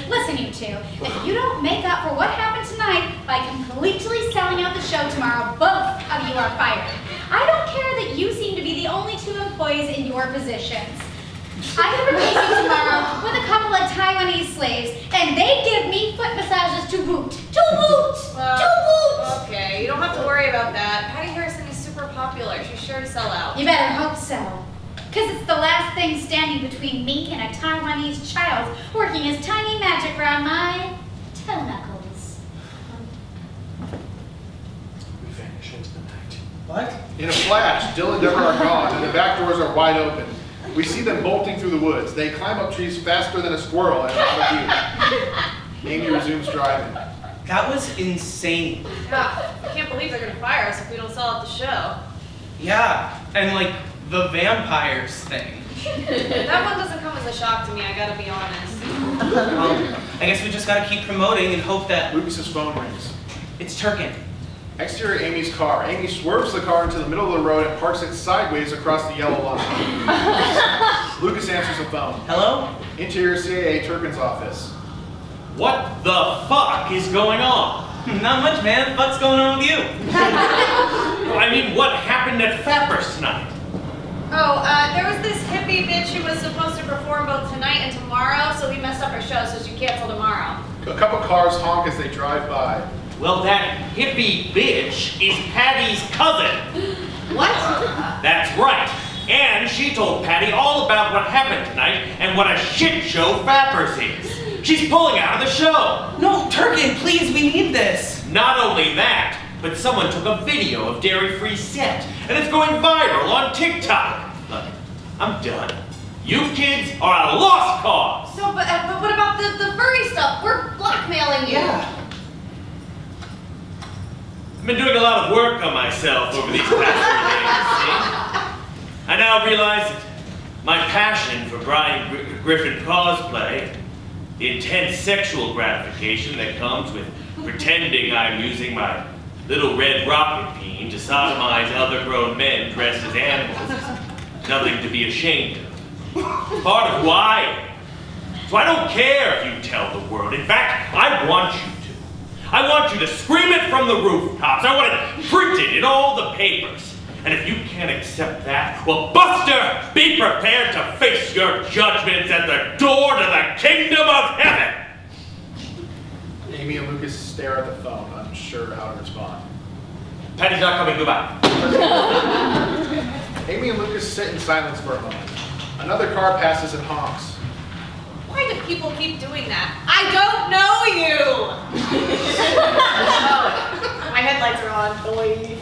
listen you two. If you don't make up for what happened tonight by completely selling out the show tomorrow, both of you are fired. I don't care that you seem to be the only two employees in your positions. I have replaced you tomorrow with a couple of Taiwanese slaves, and they give me foot massages to boot. To boot! To boot! Okay, you don't have to worry about that. Patti Harrison is super popular. She's sure to sell out. You better hope so. Because it's the last thing standing between me and a Taiwanese child working his tiny magic around my toe knuckles. We vanish into the night. What? In a flash, Dill and Deborah are gone, and the back doors are wide open. We see them bolting through the woods. They climb up trees faster than a squirrel and out of view. Amy resumes driving. That was insane. Yeah, I can't believe they're gonna fire us if we don't sell out the show. Yeah, and like the vampires thing. That one doesn't come as a shock to me, I gotta be honest. Well, I guess we just gotta keep promoting and hope that... Lucas's phone rings. It's Turkin. Exterior Amy's car. Amy swerves the car into the middle of the road and parks it sideways across the yellow line. Lucas answers the phone. Hello? Interior CAA Turpin's office. What the fuck is going on? Not much, man. What's going on with you? I mean, what happened at Fappers tonight? Oh, there was this hippie bitch who was supposed to perform both tonight and tomorrow, so we messed up her show, so she canceled tomorrow. A couple cars honk as they drive by. Well, that hippie bitch is Patty's cousin. What? That's right. And she told Patti all about what happened tonight and what a shit show Fappers is. She's pulling out of the show. No, Turkin, please, we need this. Not only that, but someone took a video of Dairy Free set, and it's going viral on TikTok. Look, I'm done. You kids are a lost cause. No, but what about the furry stuff? We're blackmailing you. Yeah. I've been doing a lot of work on myself over these past few days, see? I now realize that my passion for Brian Griffin cosplay, the intense sexual gratification that comes with pretending I'm using my little red rocket bean to sodomize other grown men dressed as animals is nothing to be ashamed of. It's part of who I am. So I don't care if you tell the world. In fact, I want you to. I want you to scream it from the rooftops. I want it printed in all the papers. And if you can't accept that, well, Buster, be prepared to face your judgments at the door to the kingdom of heaven. Amy and Lucas stare at the phone, unsure how to respond. Patty's not coming, goodbye. Amy and Lucas sit in silence for a moment. Another car passes and honks. Why do people keep doing that? I don't know you! My headlights are on, boy.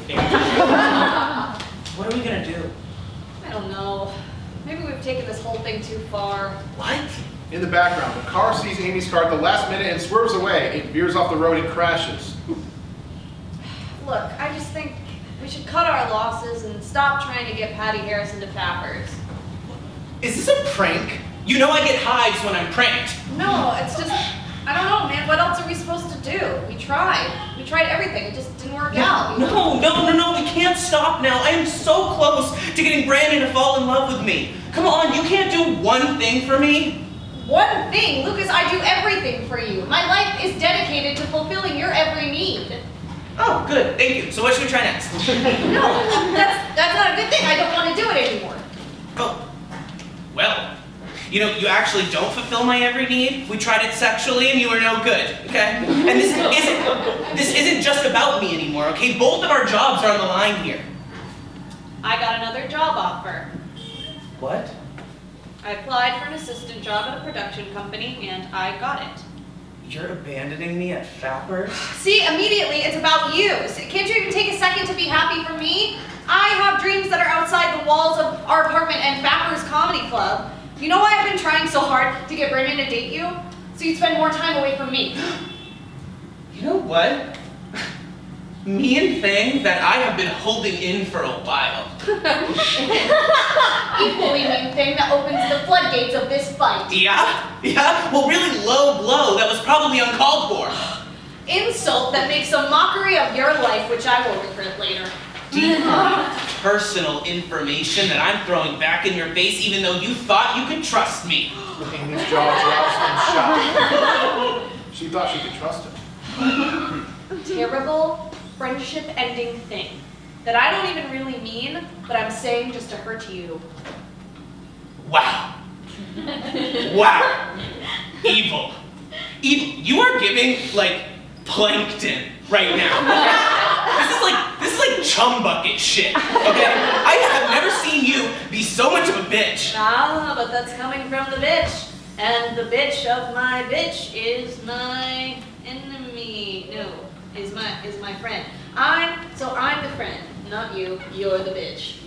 What are we gonna do? I don't know. Maybe we've taken this whole thing too far. What? In the background, the car sees Amy's car at the last minute and swerves away. It veers off the road and crashes. Look, I just think we should cut our losses and stop trying to get Patti Harrison to Fappers. Is this a prank? You know I get hives when I'm pranked. No, it's just, I don't know, man. What else are we supposed to do? We tried. We tried everything. It just didn't work out. No, we can't stop now. I am so close to getting Brandon to fall in love with me. Come on, you can't do one thing for me? One thing? Lucas, I do everything for you. My life is dedicated to fulfilling your every need. Oh, good, thank you. So what should we try next? No, that's not a good thing. I don't want to do it anymore. Oh, well, you know, you actually don't fulfill my every need. We tried it sexually and you were no good, okay? And this isn't just about me anymore, okay? Both of our jobs are on the line here. I got another job offer. What? I applied for an assistant job at a production company and I got it. You're abandoning me at Fappers? See, immediately it's about you. Can't you even take a second to be happy for me? I have dreams that are outside the walls of our apartment and Fappers Comedy Club. You know why I've been trying so hard to get Brandon to date you? So you'd spend more time away from me. You know what? Me and Thing that I have been holding in for a while. Equally mean thing that opens the floodgates of this fight. Yeah? Well, really low blow that was probably uncalled for. Insult that makes a mockery of your life, which I will regret later. Deep, personal information that I'm throwing back in your face even though you thought you could trust me. Amy's jaw drops in shock. She thought she could trust him. Terrible friendship-ending thing that I don't even really mean, but I'm saying just to hurt you. Wow. Wow. Evil. You are giving, like, plankton right now. This is like chum bucket shit, okay? I have never seen you be so much of a bitch. Ah, but that's coming from the bitch. And the bitch of my bitch is my enemy. No, is my friend. I'm the friend, not you. You're the bitch.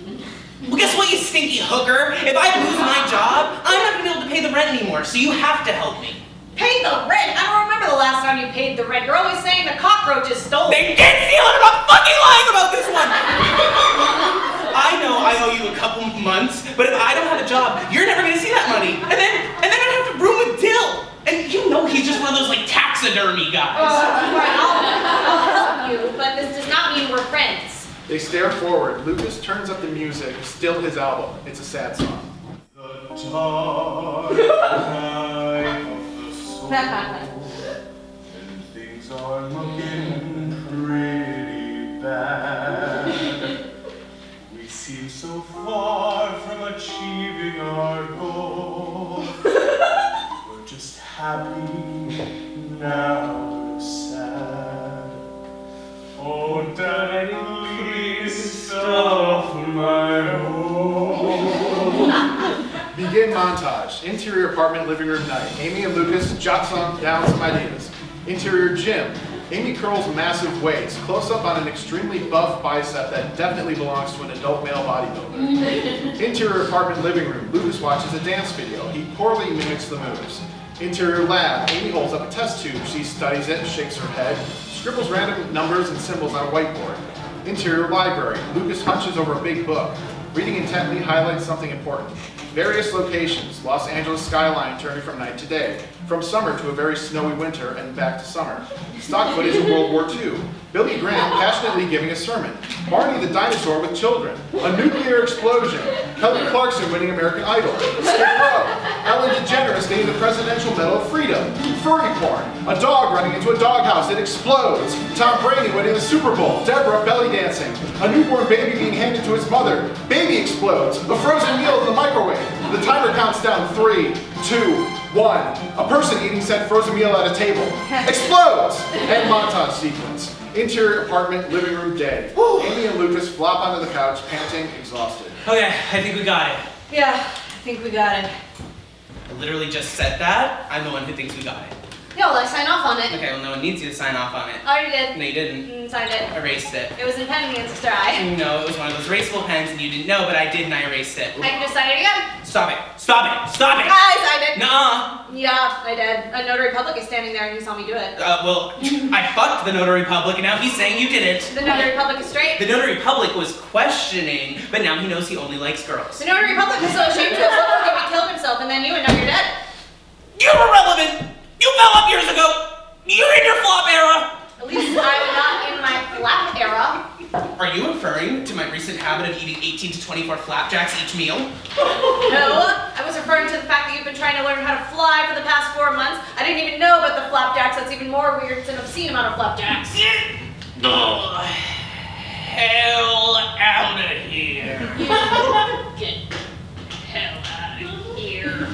Well, guess what, you stinky hooker? If I lose my job, I'm not gonna be able to pay the rent anymore, so you have to help me. Pay the rent? I don't remember the last time you paid the rent. You're always saying the cockroaches stole. They did steal it! I'm fucking lying about this one! I know I owe you a couple months, but if I don't have a job, you're never gonna see that money. And then I'd have to room with Dill. And you know he's just one of those like taxidermy guys. Right, I'll help you, but this does not mean we're friends. They stare forward. Lucas turns up the music, still his album. It's a sad song. The dark night of the soul, and things are looking pretty bad. We seem so far from achieving our goal. We're just happy, now sad. Oh, Daddy, please stop my home. Begin montage. Interior apartment, living room night. Amy and Lucas jot down some ideas. Interior gym. Amy curls massive weights, close up on an extremely buff bicep that definitely belongs to an adult male bodybuilder. Interior apartment, living room. Lucas watches a dance video. He poorly mimics the moves. Interior lab. Amy holds up a test tube. She studies it, shakes her head, scribbles random numbers and symbols on a whiteboard. Interior library. Lucas hunches over a big book. Reading intently highlights something important. Various locations. Los Angeles skyline turning from night to day. From summer to a very snowy winter and back to summer. Stock footage of World War II. Billy Graham passionately giving a sermon. Barney the dinosaur with children. A nuclear explosion. Kelly Clarkson winning American Idol. Skid Row. Ellen DeGeneres getting the Presidential Medal of Freedom. Furry porn. A dog running into a doghouse that explodes. Tom Brady winning the Super Bowl. Deborah belly dancing. A newborn baby being handed to his mother. Baby explodes. A frozen meal in the microwave. The timer counts down 3, 2, 1. A person eating said frozen meal at a table. Explodes! End montage sequence. Interior apartment, living room day. Amy and Lucas flop onto the couch, panting, exhausted. Okay, I think we got it. Yeah, I think we got it. I literally just said that. I'm the one who thinks we got it. Yeah, well, I sign off on it. Okay, well, no one needs you to sign off on it. I already did. No, you didn't. Signed it. Erased it. It was in pen against sister I. No, it was one of those erasable pens and you didn't know, but I did and I erased it. I can just sign it again. Stop it. Stop it. Stop it. I signed it. Nuh-uh. Yeah, I did. A notary public is standing there and he saw me do it. Well, I fucked the notary public and now he's saying you did it. The notary public is straight. The notary public was questioning, but now he knows he only likes girls. The notary public is so ashamed to himself because he killed himself and then you and now you're dead. You're irrelevant. You fell up years ago. You're in your flop era. At least I'm not in my flap era. Are you referring to my recent habit of eating 18 to 24 flapjacks each meal? No, I was referring to the fact that you've been trying to learn how to fly for the past 4 months. I didn't even know about the flapjacks. That's even more weird. It's an obscene amount of flapjacks. Oh, hell out of here. Get the hell out of here.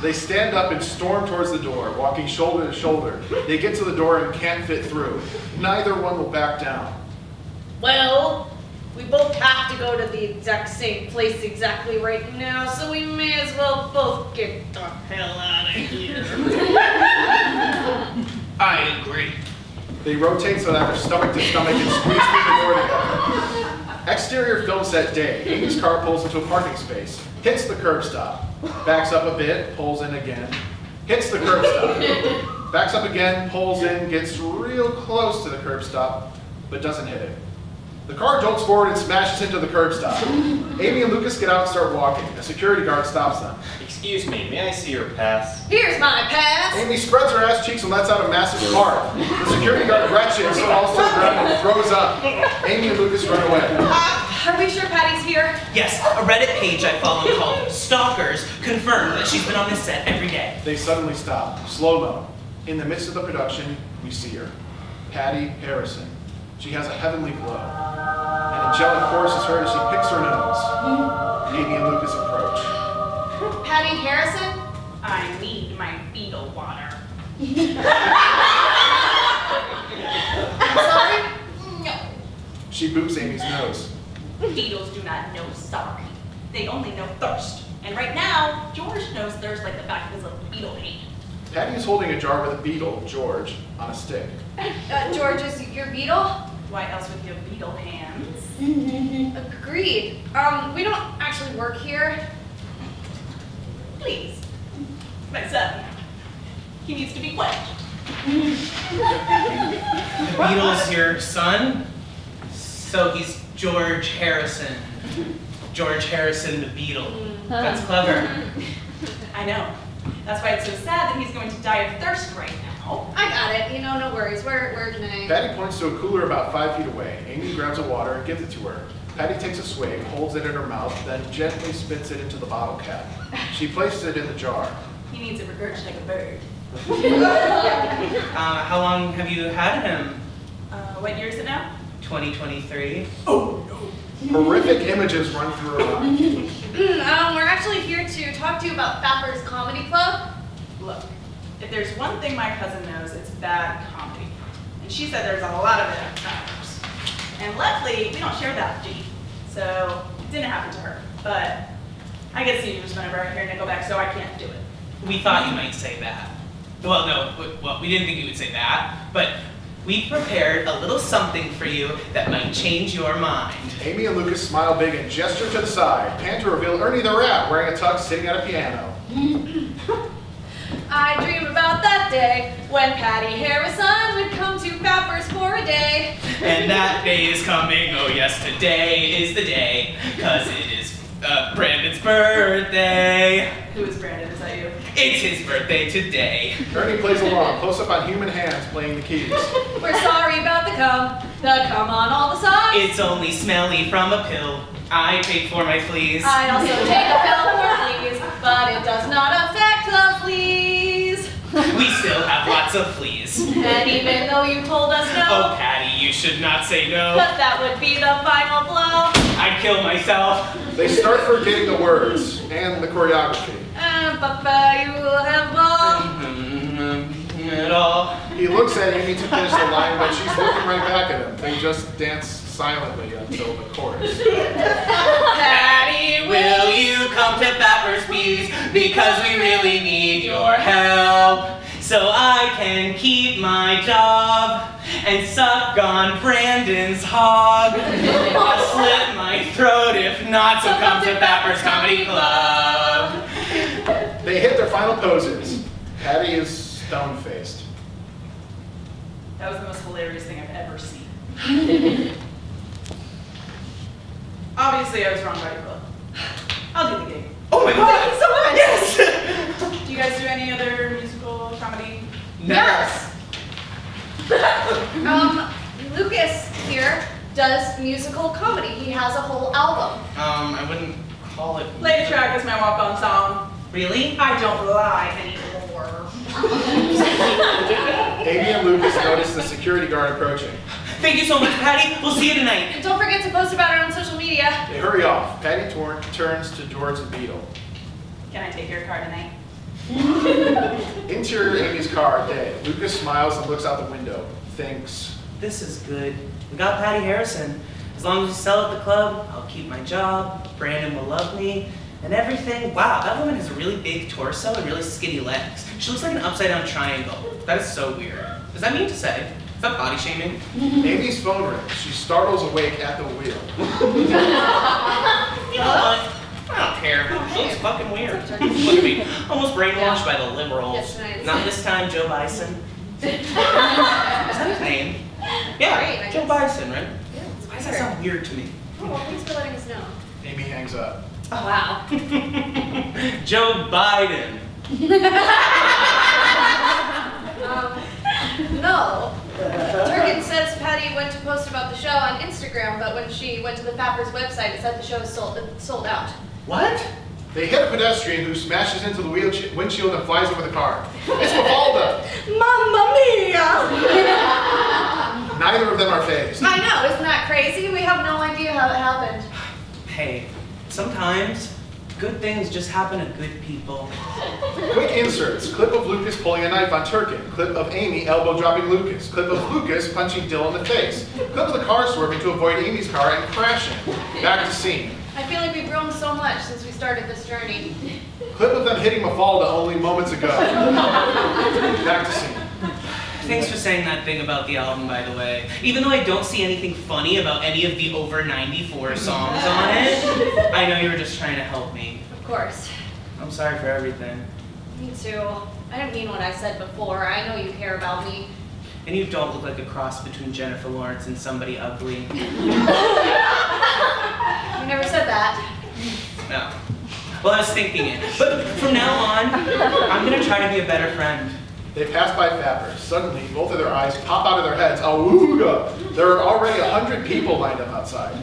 They stand up and storm towards the door, walking shoulder to shoulder. They get to the door and can't fit through. Neither one will back down. Well, we both have to go to the exact same place exactly right now, so we may as well both get the hell out of here. I agree. They rotate so that they're stomach to stomach and squeeze through the door together. Exterior film set day. Amy's car pulls into a parking space. Hits the curb stop. Backs up a bit, pulls in again. Hits the curb stop. Backs up again, pulls in, gets real close to the curb stop, but doesn't hit it. The car jolts forward and smashes into the curb stop. Amy and Lucas get out and start walking. A security guard stops them. Excuse me, may I see your pass? Here's my pass. Amy spreads her ass cheeks and lets out a massive fart. The security guard retches, falls to the ground, and throws up. Amy and Lucas run away. Are we sure Patty's here? Yes, a Reddit page I follow called Stalkers confirmed that she's been on this set every day. They suddenly stop. Slow-mo. In the midst of the production, we see her. Patti Harrison. She has a heavenly glow. An angelic chorus is heard as she picks her nose. Amy and Lucas approach. Patti Harrison? I need my beetle water. Sorry? No. She boops Amy's nose. Beetles do not know sorry. They only know thirst. And right now, George knows thirst like the back of his little beetle hand. Patty is holding a jar with a beetle, George, on a stick. George is your beetle? Why else with your beetle hands? Agreed. We don't actually work here. Please. My son. He needs to be wet. The Beatles your son? So he's George Harrison. George Harrison the Beatle. That's clever. I know. That's why it's so sad that he's going to die of thirst right now. I got it. You know, no worries. Where can I? Patty points to a cooler about 5 feet away. Amy grabs a water and gives it to her. Patty takes a swig, holds it in her mouth, then gently spits it into the bottle cap. She places it in the jar. He needs it regurgitated like a bird. How long have you had him? What year is it now? 2023. Horrific images run through her mind. We're actually here to talk to you about Fapper's Comedy Club. Look, if there's one thing my cousin knows, it's bad comedy. And she said there's a lot of it at Fapper's. And luckily, we don't share that G. So it didn't happen to her. But I get seizures whenever I hear Nickelback, so I can't do it. We thought you might say that. Well, no, we didn't think you would say that, but we prepared a little something for you that might change your mind. Amy and Lucas smile big and gesture to the side. Pan to reveal Ernie the Rat wearing a tux sitting at a piano. I dream about that day when Patti Harrison would come to Fapper's for a day. And that day is coming, oh yes, today is the day, 'cause it is Brandon's birthday. Who is Brandon? Is that you? It's his birthday today. Ernie plays along, close up on human hands playing the keys. We're sorry about the cum on all the songs. It's only smelly from a pill. I paid for my fleas. I also take a pill for fleas, but it does not affect the fleas. We still have lots of fleas. And even though you told us no, Oh, Patty, you should not say no. but that would be the final blow. I'd kill myself. They start forgetting the words and the choreography. Papa, you will have ball. At all. He looks at Amy to finish the line, but she's looking right back at him. They just dance silently until the chorus. Patty, will you come to Fapper's, please? Because we really need your help. So I can keep my job and suck on Brandon's hog. I'll slit my throat if not, so come to Fapper's Comedy Club. They hit their final poses. Patty is stone-faced. That was the most hilarious thing I've ever seen. Obviously, I was wrong about your club. I'll do the gig. Oh my god! Thank you so much! Yes! Do you guys do any other musical comedy? Yes. Lucas here does musical comedy. He has a whole album. I wouldn't call it... Play the track as my walk-on song. Really? I don't lie anymore. Amy and Lucas notice the security guard approaching. Thank you so much, Patty. We'll see you tonight. And don't forget to post about it on social media. They hurry off. Patty turns to George the Beetle. Can I take your car tonight? Interior Amy's car, dead. Lucas smiles and looks out the window. Thinks, This is good. We got Patti Harrison. As long as we sell at the club, I'll keep my job. Brandon will love me. And everything. Wow, that woman has a really big torso and really skinny legs. She looks like an upside-down triangle. That is so weird. Is that mean to say? Is that body shaming? Amy's phone rings. She startles awake at the wheel. You know what? I don't care. She looks fucking weird. Look at me. Almost brainwashed by the liberals. Yes, nice. Not this time, Joe Bison. Is that his name? Yeah, Right, I Joe guess. Bison, right? Yeah, it's Why does that sound weird to me? Oh, well, thanks for letting us know. Amy hangs up. Oh, wow. Joe Biden. No. Turkin says Patty went to post about the show on Instagram, but when she went to the Fapper's website, it said the show is sold out. What? They hit a pedestrian who smashes into the windshield and flies over the car. It's Mafalda! Mamma mia! Neither of them are phased. I know, isn't that crazy? We have no idea how it happened. Hey, sometimes good things just happen to good people. Quick inserts. Clip of Lucas pulling a knife on Turkin. Clip of Amy elbow dropping Lucas. Clip of Lucas punching Dill in the face. Clip of the car swerving to avoid Amy's car and crashing. Back to scene. I feel like we've grown so much since we started this journey. Clip of them hitting Mafalda only moments ago. Back to scene. Thanks for saying that thing about the album, by the way. Even though I don't see anything funny about any of the over 94 songs on it, I know you were just trying to help me. Of course. I'm sorry for everything. Me too. I didn't mean what I said before. I know you care about me. And you don't look like a cross between Jennifer Lawrence and somebody ugly. You never said that. No. Well, I was thinking it. But from now on, I'm gonna try to be a better friend. They pass by Fappers. Suddenly, both of their eyes pop out of their heads. Awooga! There are already 100 people lined up outside.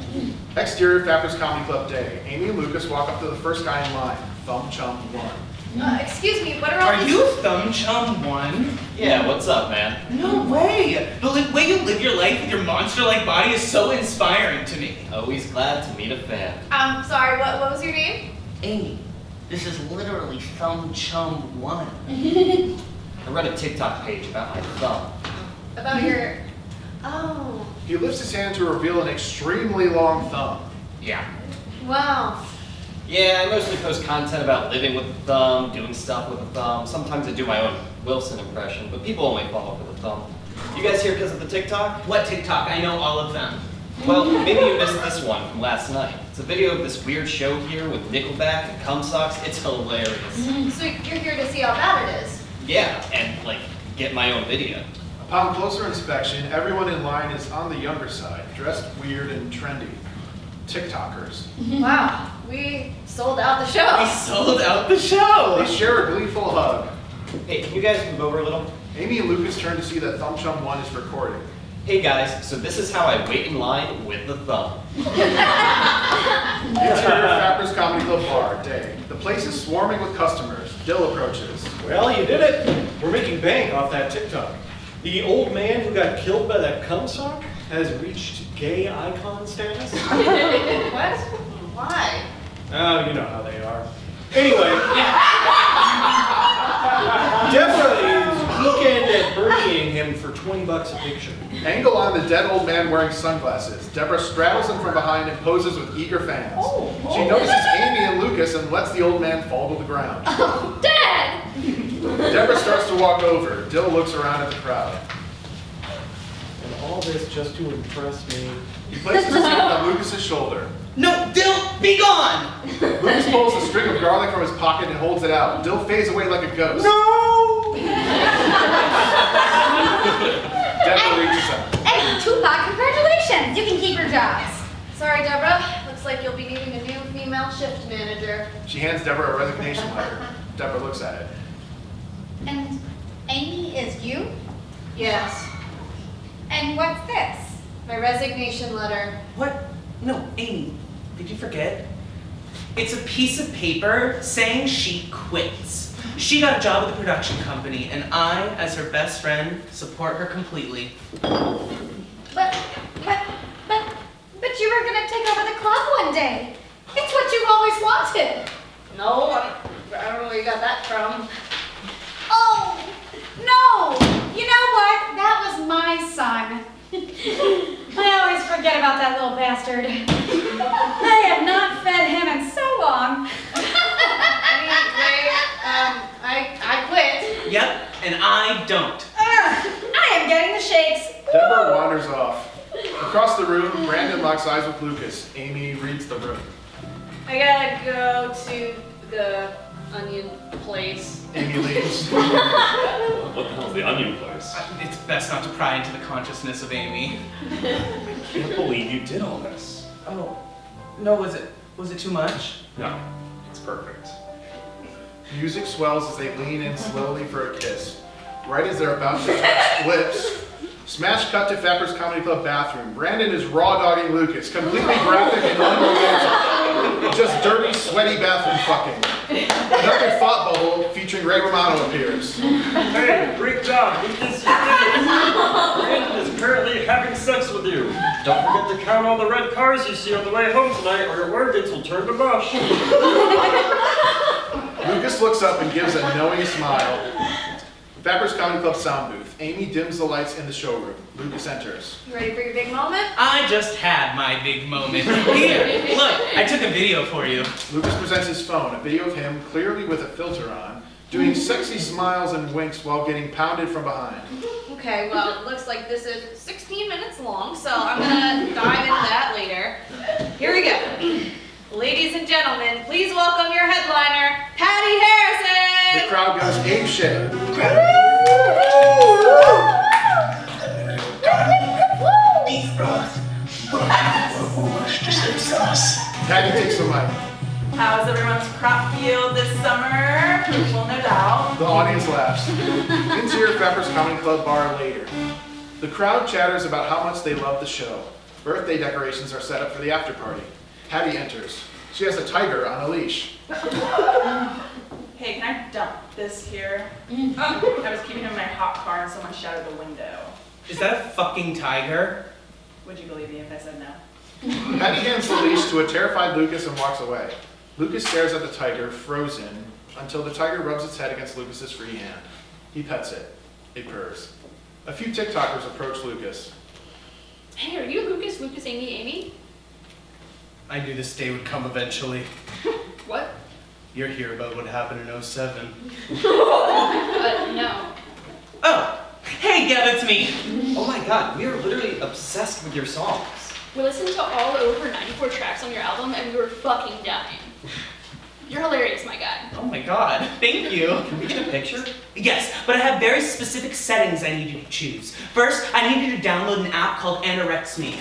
Exterior Fappers Comedy Club day. Amy and Lucas walk up to the first guy in line, Thumb Chum 1. Excuse me, what are all Are these... you Thumb Chum 1? Yeah, what's up, man? No way! The way you live your life with your monster-like body is so inspiring to me. Always glad to meet a fan. Sorry, what was your name? Amy, this is literally Thumb Chum 1. I read a TikTok page about my thumb. About your... Oh. He lifts his hand to reveal an extremely long thumb. Yeah. Wow. Yeah, I mostly post content about living with a thumb, doing stuff with a thumb. Sometimes I do my own Wilson impression, but people only follow for the thumb. You guys here because of the TikTok? What TikTok? I know all of them. Well, maybe you missed this one from last night. It's a video of this weird show here with Nickelback and cum socks. It's hilarious. So you're here to see how bad it is? Yeah, and like, get my own video. Upon closer inspection, everyone in line is on the younger side, dressed weird and trendy. TikTokers. Wow, we sold out the show. We sold out the show! They share a gleeful hug. Hey, can you guys move over a little? Amy and Lucas turn to see that Thumb Chum 1 is recording. Hey guys, so this is how I wait in line with the thumb. Interior Fappers Comedy Club bar, day. The place is swarming with customers. Dill approaches. Well, you did it. We're making bank off that TikTok. The old man who got killed by that cum sock has reached gay icon status. What? Why? Oh, you know how they are. Anyway, Deborah is weekend at Bernieing him for $20 a picture. Angle on the dead old man wearing sunglasses. Deborah straddles him from behind and poses with eager fans. She notices Amy and Lucas and lets the old man fall to the ground. Oh, Dad! Deborah starts to walk over. Dill looks around at the crowd. And all this just to impress me. He places his hand on Lucas's shoulder. No, Dill, be gone! Lucas pulls a string of garlic from his pocket and holds it out. Dill fades away like a ghost. No! Deborah reaches out. Hey, Tupac, congratulations! You can keep your jobs. Sorry, Deborah. Looks like you'll be needing a new female shift manager. She hands Deborah a resignation letter. Deborah looks at it. And Amy is you? Yes. And what's this? My resignation letter. What? No, Amy, did you forget? It's a piece of paper saying she quits. She got a job with the production company, and I, as her best friend, support her completely. But you were gonna take over the club one day. It's what you've always wanted. No, I don't know where you got that from. Oh, no! You know what? That was my son. I always forget about that little bastard. I have not fed him in so long. I quit. Yep, and I don't. I am getting the shakes. Deborah wanders off. Across the room, Brandon locks eyes with Lucas. Amy reads the room. I gotta go to the onion place. Amy leaves. What the hell's the onion place? It's best not to pry into the consciousness of Amy. I can't believe you did all this. Oh, no, was it too much? No, it's perfect. Music swells as they lean in slowly for a kiss. Right as they're about to touch lips, smash cut to Fappers Comedy Club bathroom. Brandon is raw dogging Lucas, completely graphic and unromantic. Just dirty, sweaty bathroom fucking. Another thought bubble featuring Ray Romano appears. Hey, great job. Brandon is currently having sex with you. Don't forget to count all the red cars you see on the way home tonight, or your organs will turn to mush. Lucas looks up and gives a knowing smile. Fappers Comedy Club sound booth. Amy dims the lights in the showroom. Lucas enters. You ready for your big moment? I just had my big moment. Here, look, I took a video for you. Lucas presents his phone, a video of him, clearly with a filter on, doing sexy smiles and winks while getting pounded from behind. Okay, well, it looks like this is 16 minutes long, so I'm gonna dive into that later. Here we go. Ladies and gentlemen, please welcome your headliner, Patti Harrison! The crowd goes apeshit. Beef broth. Mashed sauce. Patty takes the mic. How's everyone's crop field this summer? Well, no doubt. The audience laughs. Interior Pepper's Comedy Club bar later. The crowd chatters about how much they love the show. Birthday decorations are set up for the after party. Hattie enters. She has a tiger on a leash. Hey, can I dump this here? I was keeping him in my hot car and someone shattered the window. Is that a fucking tiger? Would you believe me if I said no? Patty hands the leash to a terrified Lucas and walks away. Lucas stares at the tiger, frozen, until the tiger rubs its head against Lucas's free hand. He pets it. It purrs. A few TikTokers approach Lucas. Hey, are you Lucas, Amy? I knew this day would come eventually. What? You're here about what happened in 07. No. Oh, hey, yeah, that's me. Oh my god, we are literally obsessed with your songs. We listened to all over 94 tracks on your album and we were fucking dying. You're hilarious, my guy. Oh my god, thank you. Can we get a picture? Yes, but I have very specific settings I need you to choose. First, I need you to download an app called Anorexia Me.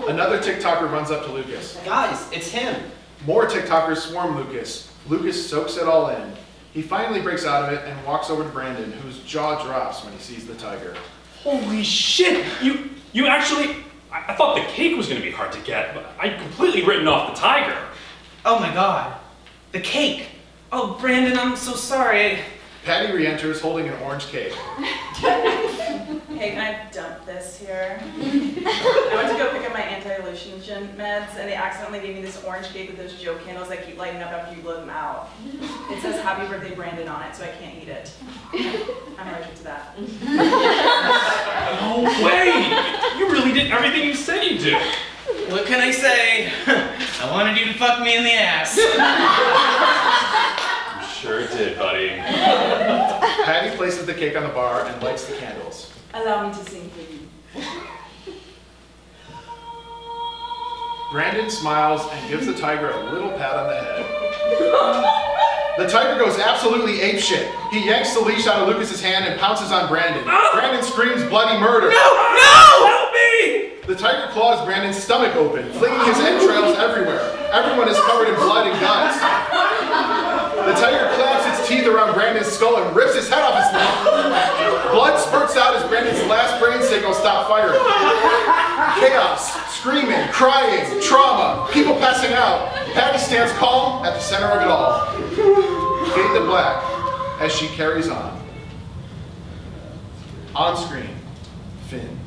Another TikToker runs up to Lucas. Guys, it's him. More TikTokers swarm Lucas. Lucas soaks it all in. He finally breaks out of it and walks over to Brandon, whose jaw drops when he sees the tiger. Holy shit! You actually... I thought the cake was gonna be hard to get, but I'd completely written off the tiger. Oh my god. The cake. Oh, Brandon, I'm so sorry. Patty re-enters holding an orange cake. Hey, can I dump this here? I went to go pick up my anti-hallucinogen meds, and they accidentally gave me this orange cake with those Joe candles that keep lighting up after you blow them out. It says Happy Birthday Brandon on it, so I can't eat it. I'm allergic to that. No way! You really did everything you said you'd do. What can I say? I wanted you to fuck me in the ass. You sure did, buddy. Patty places the cake on the bar and lights the candles. Allow me to sing for you. Brandon smiles and gives the tiger a little pat on the head. The tiger goes absolutely apeshit. He yanks the leash out of Lucas's hand and pounces on Brandon. Brandon screams bloody murder. No! Help me! The tiger claws Brandon's stomach open, flinging his entrails everywhere. Everyone is covered in blood and guts. The tiger clamps its teeth around Brandon's skull and rips his head off his neck. Blood spurts out as Brandon's last brain signals stop firing. Chaos, screaming, crying, trauma, people passing out. Patty stands calm at the center of it all. Fade to black as she carries on. On screen, Finn.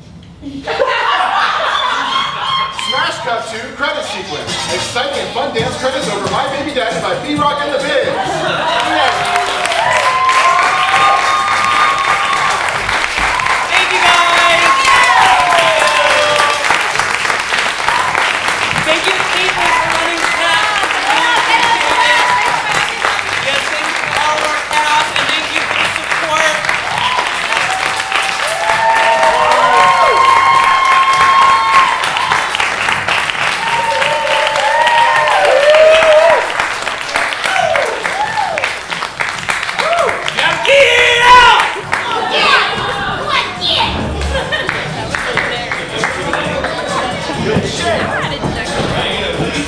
Smash cut to credit sequence. Exciting and fun dance credits over My Baby Daddy by B-Rock and the Biz.